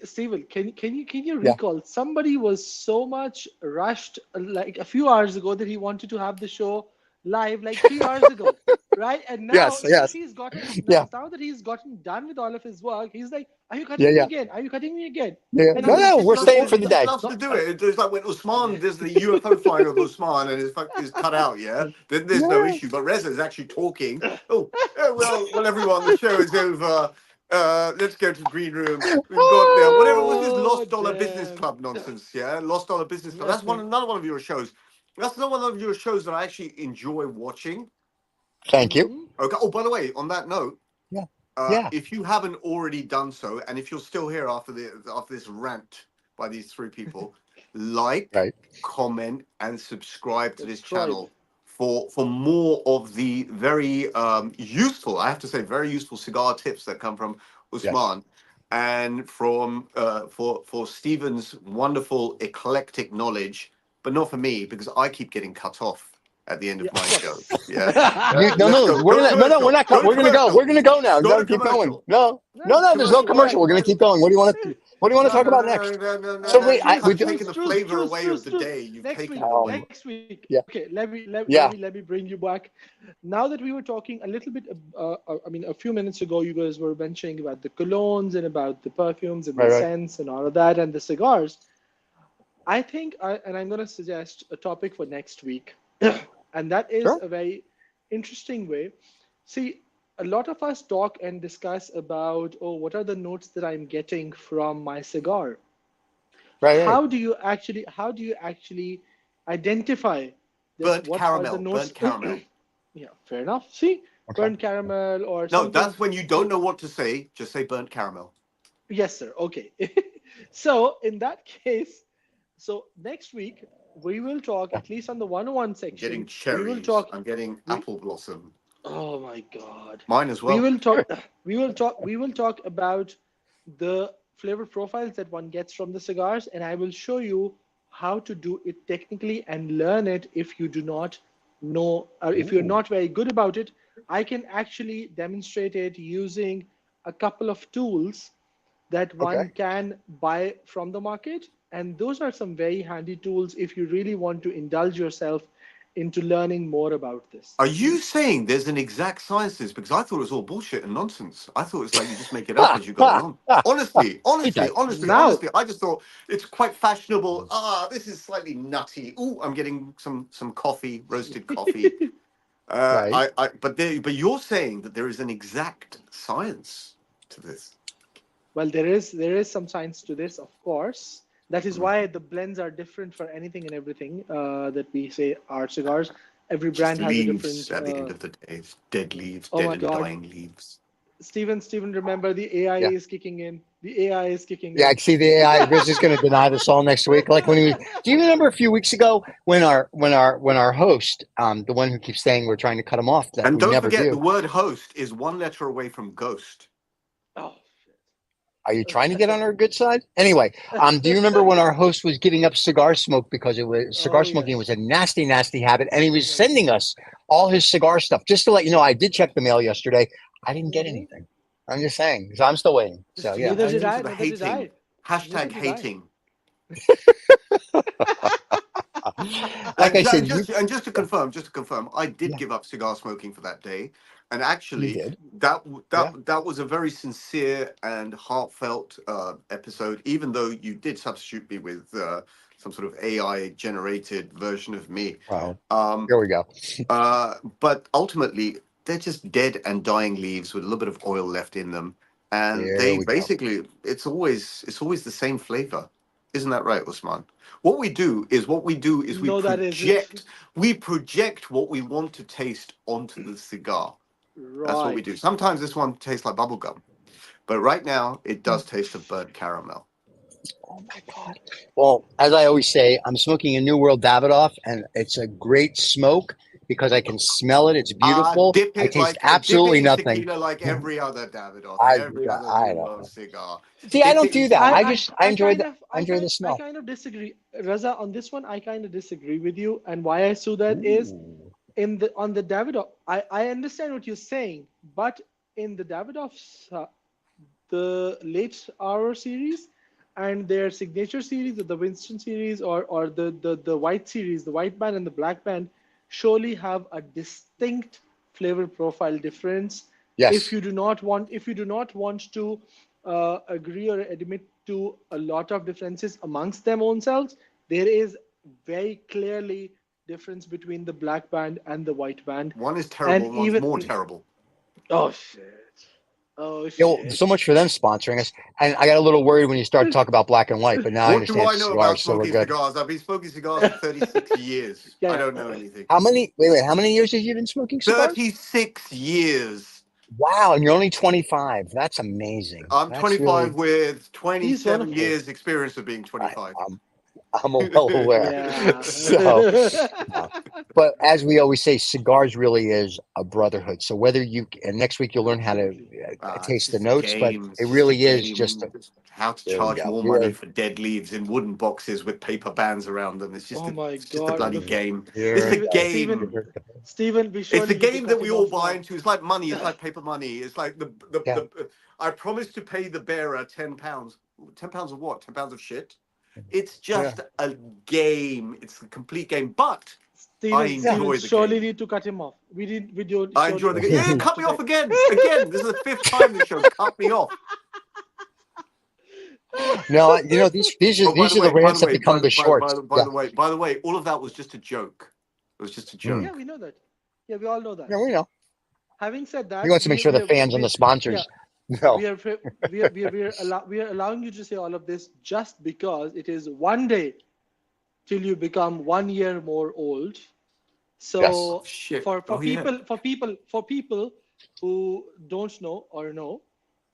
Stephen, can you Yeah. recall somebody was so much rushed like a few hours ago that he wanted to have the show live like 3 hours ago, right? And now Yes. since he's gotten Yeah. now that he's gotten done with all of his work, he's like, "Are you cutting me again? Are you cutting me again?" Yeah. And No, we're staying for the He day. loves to do it. It's like when Usman does the UFO flying of Usman and is cut out, yeah? Then there's no issue. But Reza is actually talking. Oh, well, everyone, the show is over. Let's go to the green room. We've got whatever was this Lost Dollar Business damn. Club nonsense, yeah? Lost Dollar Business Club. That's another one of your shows. That's another one of your shows that I actually enjoy watching. Thank you. Okay. Oh, by the way, on that note, Yeah. if you haven't already done so, and if you're still here after this rant by these three people, like, Right. comment, and subscribe to this channel for more of the very useful, I have to say, very useful cigar tips that come from Usman, and from for Stephen's wonderful eclectic knowledge, but not for me because I keep getting cut off. at the end of Yeah, my of show. course. Yeah. No, we're not. We're gonna go. We're gonna go now. Go to Keep going. commercial. No. There's no commercial. We're gonna keep going. What do you want to? What do you want to talk about next? So No. wait, You've we kind of taken the flavor away of the day. You've Next taken week. it away. Next week. Yeah. Okay. Let Yeah. me bring you back. Now that we were talking a little bit, a few minutes ago, you guys were mentioning about the colognes and about the perfumes and the scents and all of that and the cigars. I think, and I'm going to suggest a topic for next week, and that is a very interesting way. See, a lot of us talk and discuss about, what are the notes that I'm getting from my cigar? Right. How do you actually identify Burnt what caramel. are the notes? Burnt caramel. Yeah, fair enough. See, burnt caramel or No, something. that's when you don't know what to say. Just say burnt caramel. Yes, sir. Okay. So in that case, so next week we will talk, at least on the 101 section. I'm getting cherries. We will talk. I'm getting apple blossom. Oh my God. Mine as well. We will talk. We will talk about the flavor profiles that one gets from the cigars, and I will show you how to do it technically and learn it if you do not know, or if you're not very good about it. I can actually demonstrate it using a couple of tools that one can buy from the market. And those are some very handy tools if you really want to indulge yourself into learning more about this. Are you saying there's an exact science to this? Because I thought it was all bullshit and nonsense. I thought it's like you just make it up as you go along. Honestly, I just thought it's quite fashionable. This is slightly nutty. Ooh, I'm getting some coffee, roasted coffee. But you're saying that there is an exact science to this. Well, there is some science to this, of course. That is why the blends are different for anything and everything that we say are cigars. Every brand has a different. At the end of the day, it's dead leaves, oh dead my and God. dying leaves. Steven, remember the AI is kicking in. The AI is kicking in. Yeah, I see the AI. Riz is going to deny this all next week. Like when do you remember a few weeks ago when our host, the one who keeps saying we're trying to cut him off, that And we don't never forget, do. the word host is one letter away from ghost. Oh. Are you trying to get on our good side? Anyway, do you remember when our host was giving up cigar smoke because it was smoking was a nasty, nasty habit, and he was sending us all his cigar stuff? Just to let you know, I did check the mail yesterday. I didn't get anything. I'm just saying, because I'm still waiting. So yeah. Neither did I. Hashtag hating. Like I said, just to confirm, I did give up cigar smoking for that day, and actually, that was a very sincere and heartfelt episode. Even though you did substitute me with some sort of AI generated version of me. Wow. Here we go. But ultimately, they're just dead and dying leaves with a little bit of oil left in them, and it's always the same flavor. Isn't that right, Usman? What we do is we project what we want to taste onto the cigar. Right. That's what we do. Sometimes this one tastes like bubble gum, but right now it does taste of burnt caramel. Oh my God. Well, as I always say, I'm smoking a New World Davidoff, and it's a great smoke because I can smell it. It's beautiful. I taste absolutely nothing. Tequila like every other Davidoff, every other New World cigar. See, I don't do that. I enjoy the smell. I kind of disagree, Raza. On this one, I kind of disagree with you, and why I say that is on the Davidoff. I understand what you're saying, but in the Davidoff's the late hour series and their signature series, or the Winston series, or the white series, the white band and the black band, surely have a distinct flavor profile difference. Yes. If you do not want to agree or admit to a lot of differences amongst them own selves, there is very clearly difference between the black band and the white band. One is terrible, and one's more terrible. Oh shit. Oh shit. Yo, so much for them sponsoring us. And I got a little worried when you started talking about black and white, but now I understand. What do I know about smoking cigars? I've been smoking cigars for 36 years. I don't know anything. How many years have you been smoking cigars? 36 years. Wow, and you're only 25. That's amazing. I'm 25 with 27 years experience of being 25. I'm well aware. But as we always say, cigars really is a brotherhood. So whether and next week you'll learn how to taste the notes, but it really is just how to There we charge go. more money for dead leaves in wooden boxes with paper bands around them. It's just, Oh my it's just a God. bloody game. Here It's a we go. game. Stephen, we It's surely a need to game cut that we him all off buy now. into. It's like money. It's like paper money. It's like Yeah. I promised to pay the bearer £10. £10 of what? £10 of shit. It's just a game. It's a complete game. But I enjoy the surely game. need to cut him off. We don't. I enjoy the game. Yeah, cut me off again. Again. This is the 5th time this show. Cut me off. No, these are the rants that become the shorts. By the way, all of that was just a joke. It was just a joke. Yeah, we know that. Yeah, we all know that. Yeah, we know. Having said that, He wants to make sure the fans and the sponsors know. we are allowing you to say all of this just because it is one day till you become 1 year more old. So for people who don't know or know,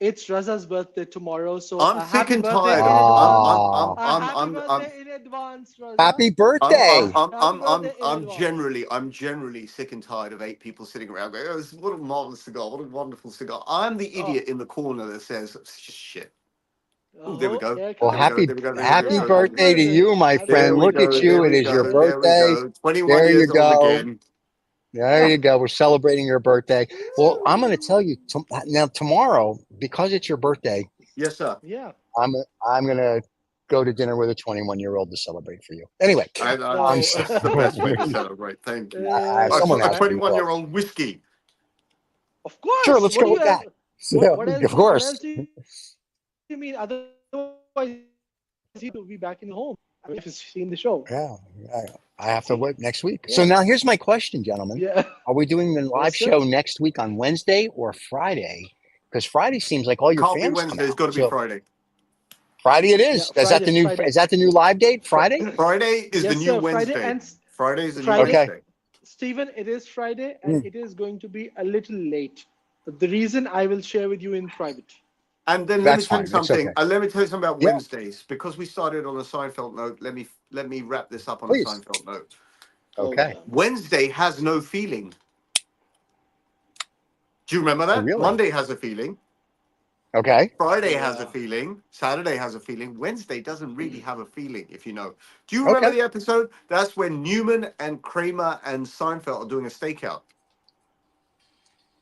it's Raza's birthday tomorrow. So I'm sick and tired. Happy birthday in advance, Raza. Happy birthday! I'm generally sick and tired of 8 people sitting around going, "Oh, what a marvelous cigar! What a wonderful cigar!" I'm the idiot in the corner that says, "Shit." Oh, there we go. Well, happy birthday to you, my friend. Look at you. It is your birthday. 21 years old again. There you go. We're celebrating your birthday. Well, I'm going to tell you now tomorrow, because it's your birthday. Yes, sir. Yeah. I'm going to go to dinner with a 21-year-old to celebrate for you. Anyway, that's the best way to celebrate. Thank you. A 21-year-old whiskey. Of course. Sure, let's go with that. Of course. What else do you mean? Otherwise, he'll be back in the home. I mean, if he's seen the show. Yeah, I have to wait next week. Yeah. So now here's my question, gentlemen. Yeah. Are we doing the live show next week on Wednesday or Friday? Because Friday seems like all your fans can't be Wednesday. It's got to be Friday. Friday it is. Yeah, is that the new live date? Friday? Friday is the new Wednesday. Friday is the new Wednesday. Stephen, it is Friday and it is going to be a little late. But the reason I will share with you in private. And then let me tell you something. Let me tell you something about Wednesdays. Because we started on a Seinfeld note, let me wrap this up on a Seinfeld note. Okay. Wednesday has no feeling. Do you remember that? Really? Monday has a feeling. Okay. Friday has a feeling. Saturday has a feeling. Wednesday doesn't really have a feeling, if you know. Do you remember the episode? That's when Newman and Kramer and Seinfeld are doing a stakeout.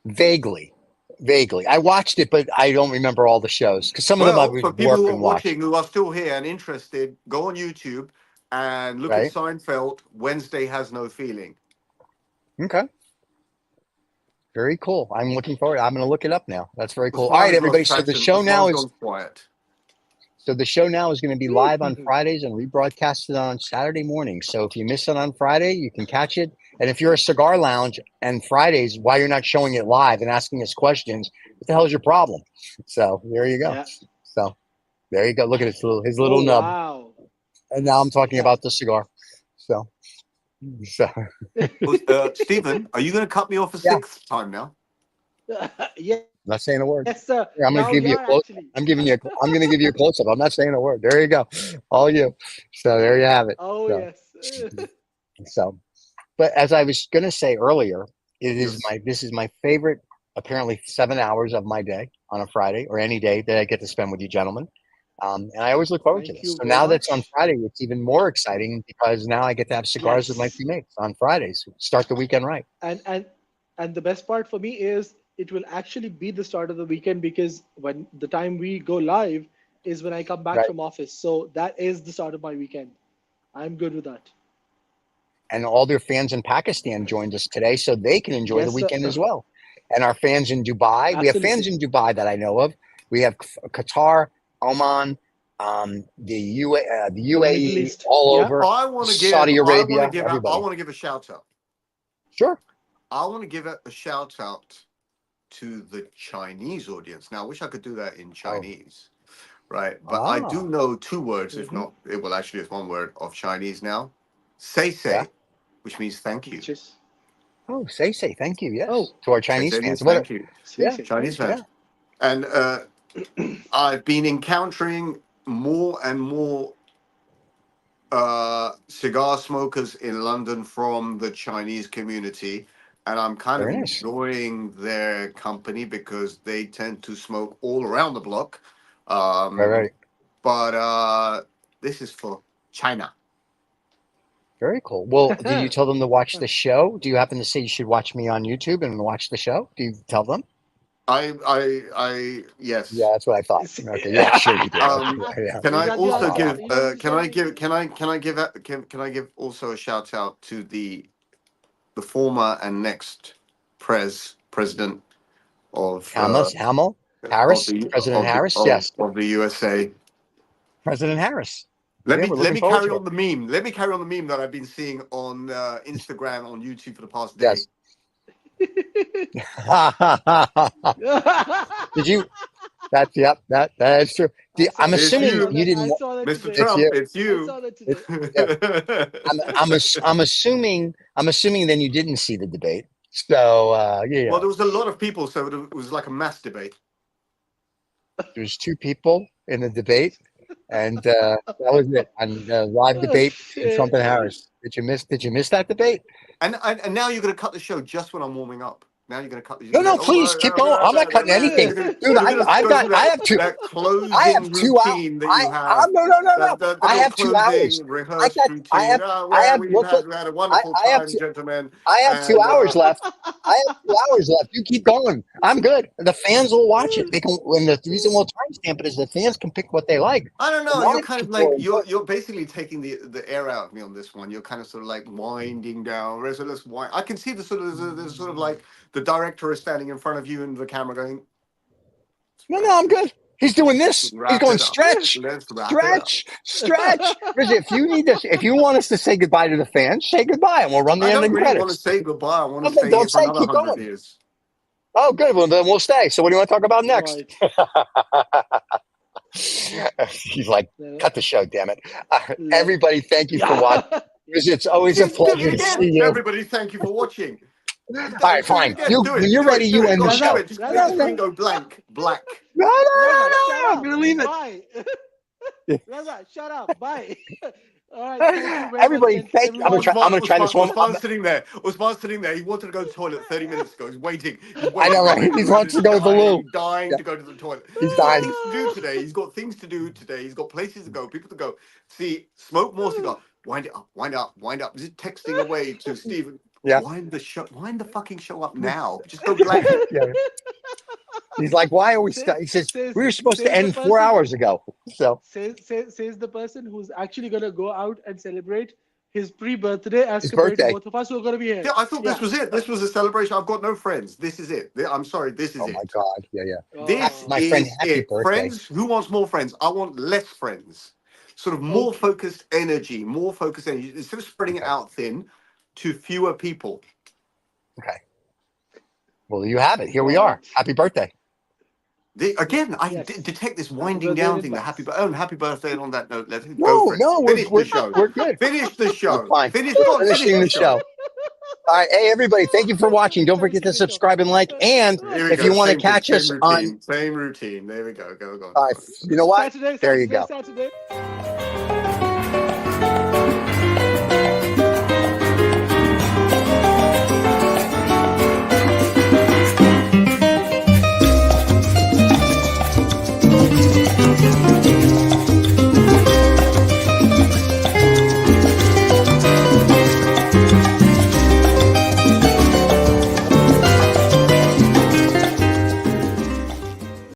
Vaguely. I watched it, but I don't remember all the shows because some of them I would for people who are watching, who are still here and interested, go on YouTube and look at Seinfeld. Wednesday has no feeling. Okay. Very cool. I'm looking forward. I'm going to look it up now. That's very cool. All right, everybody. So the show now is quiet. So the show now is going to be live on Fridays and rebroadcasted on Saturday mornings. So if you miss it on Friday, you can catch it. And if you're a cigar lounge and Fridays, why you're not showing it live and asking us questions, what the hell is your problem? So there you go. Yeah. So there you go. Look at his little nub. Wow. And now I'm talking about the cigar. So. Stephen, are you going to cut me off a 6th time now? Yeah. I'm not saying a word. Yes, sir. I'm going to give you a close. I'm going to give you a close up. I'm not saying a word. There you go. All you. So there you have it. Oh yes. But as I was going to say earlier, this is my favorite. Apparently, 7 hours of my day on a Friday or any day that I get to spend with you gentlemen. And I always look forward to this. So now that's on Friday, it's even more exciting because now I get to have cigars with my teammates on Fridays. Start the weekend right. And the best part for me is it will actually be the start of the weekend because when the time we go live is when I come back from office. So that is the start of my weekend. I'm good with that. And all their fans in Pakistan joined us today so they can enjoy the weekend as well. And our fans in Dubai, we have fans in Dubai that I know of. We have Qatar, Oman, the UAE, all over. I want to give Saudi Arabia. I want to give a shout out. Sure. I want to give a shout out to the Chinese audience. Now, I wish I could do that in Chinese, right? But I do know 2 words, if not, it's 1 word of Chinese now. Say, which means thank you. Oh, say, thank you. Yes. To our Chinese fans. Thank you. Chinese fans. And I've been encountering more and more cigar smokers in London from the Chinese community. And I'm kind of enjoying their company because they tend to smoke all around the block. but this is for China. Very cool. Well, do you tell them to watch the show? Do you happen to say you should watch me on YouTube and watch the show? Do you tell them? Yes. Yeah, that's what I thought. Okay, yeah, sure you do. Yeah. Can I also give? Can I give also a shout out to the former and next president of Harris, President Harris, yes, of the USA. President Harris. Let me carry on the meme. Let me carry on the meme that I've been seeing on Instagram, on YouTube for the past day. Yes. Did you? That's true. I'm assuming you didn't. Mr. Trump, it's you. I'm assuming then you didn't see the debate. So yeah. Well, there was a lot of people, so it was like a mass debate. There's two people in the debate, and that was it. On live debate between Trump and Harris. Did you miss that debate? And now you're going to cut the show just when I'm warming up. Now you're going to cut the No, please keep going. I'm not cutting anything, dude. I have 2 that closing I have 2 hours. that you have. No. I have 2 hours. I have we had a wonderful time, gentlemen. I have 2 hours left. You keep going. I'm good. The fans will watch it. They can. When the reason we'll timestamp it is the fans can pick what they like. I don't know. You're kind of like you're basically taking the air out of me on this one. You're kind of sort of like winding down. Let's wind. I can see the sort of like the director is standing in front of you and the camera going. No, I'm good. He's doing this. He's going stretch. If you want us to say goodbye to the fans, say goodbye, and we'll run the ending credits. I don't want to say goodbye. I want to stay here for another 100 years. Oh, good. Well, then we'll stay. So, what do you want to talk about next? Right. He's like, cut the show, damn it! Everybody, thank you for watching. It's always a pleasure to see you. Everybody, thank you for watching. All right, fine. When you're ready, you end the show. Just go black. No. I'm gonna leave it. Bye. Shut up. Bye. All right. Everybody, thank you. I'm gonna try this one. Usman's sitting there. He wanted to go to the toilet 30 minutes ago. He's waiting. I know, right? He wants to go to the loo. Dying to go to the toilet. He's dying. He's got things to do today. He's got places to go, people to go. See, smoke more cigar. Wind it up. Is it texting away to Stephen? Yeah. Wind the fucking show up now. Just go blank. Yeah. He's like, why are we stuck? He says, we were supposed to end 4 hours ago. So says the person who's actually gonna go out and celebrate his pre-birthday as compared to both of us who are gonna be here. Yeah, I thought this was it. This was a celebration. I've got no friends. This is it. I'm sorry. This is it. Oh my God. Yeah. This my friend, is happy it. birthday. Friends. Who wants more friends? I want less friends. Sort of more focused energy. Instead of spreading it out thin to fewer people. Okay. Well, you have it. Here we are. Happy birthday. I detect this winding down thing. The happy birthday. And on that note, let's go for it. We're good. Finish the show. Fine. Finishing the show. All right. Hey, everybody. Thank you for watching. Don't forget to subscribe and like. And if you want to catch us on... Same routine. There we go. Go. All right. You know what? Saturday, there you go. Saturday.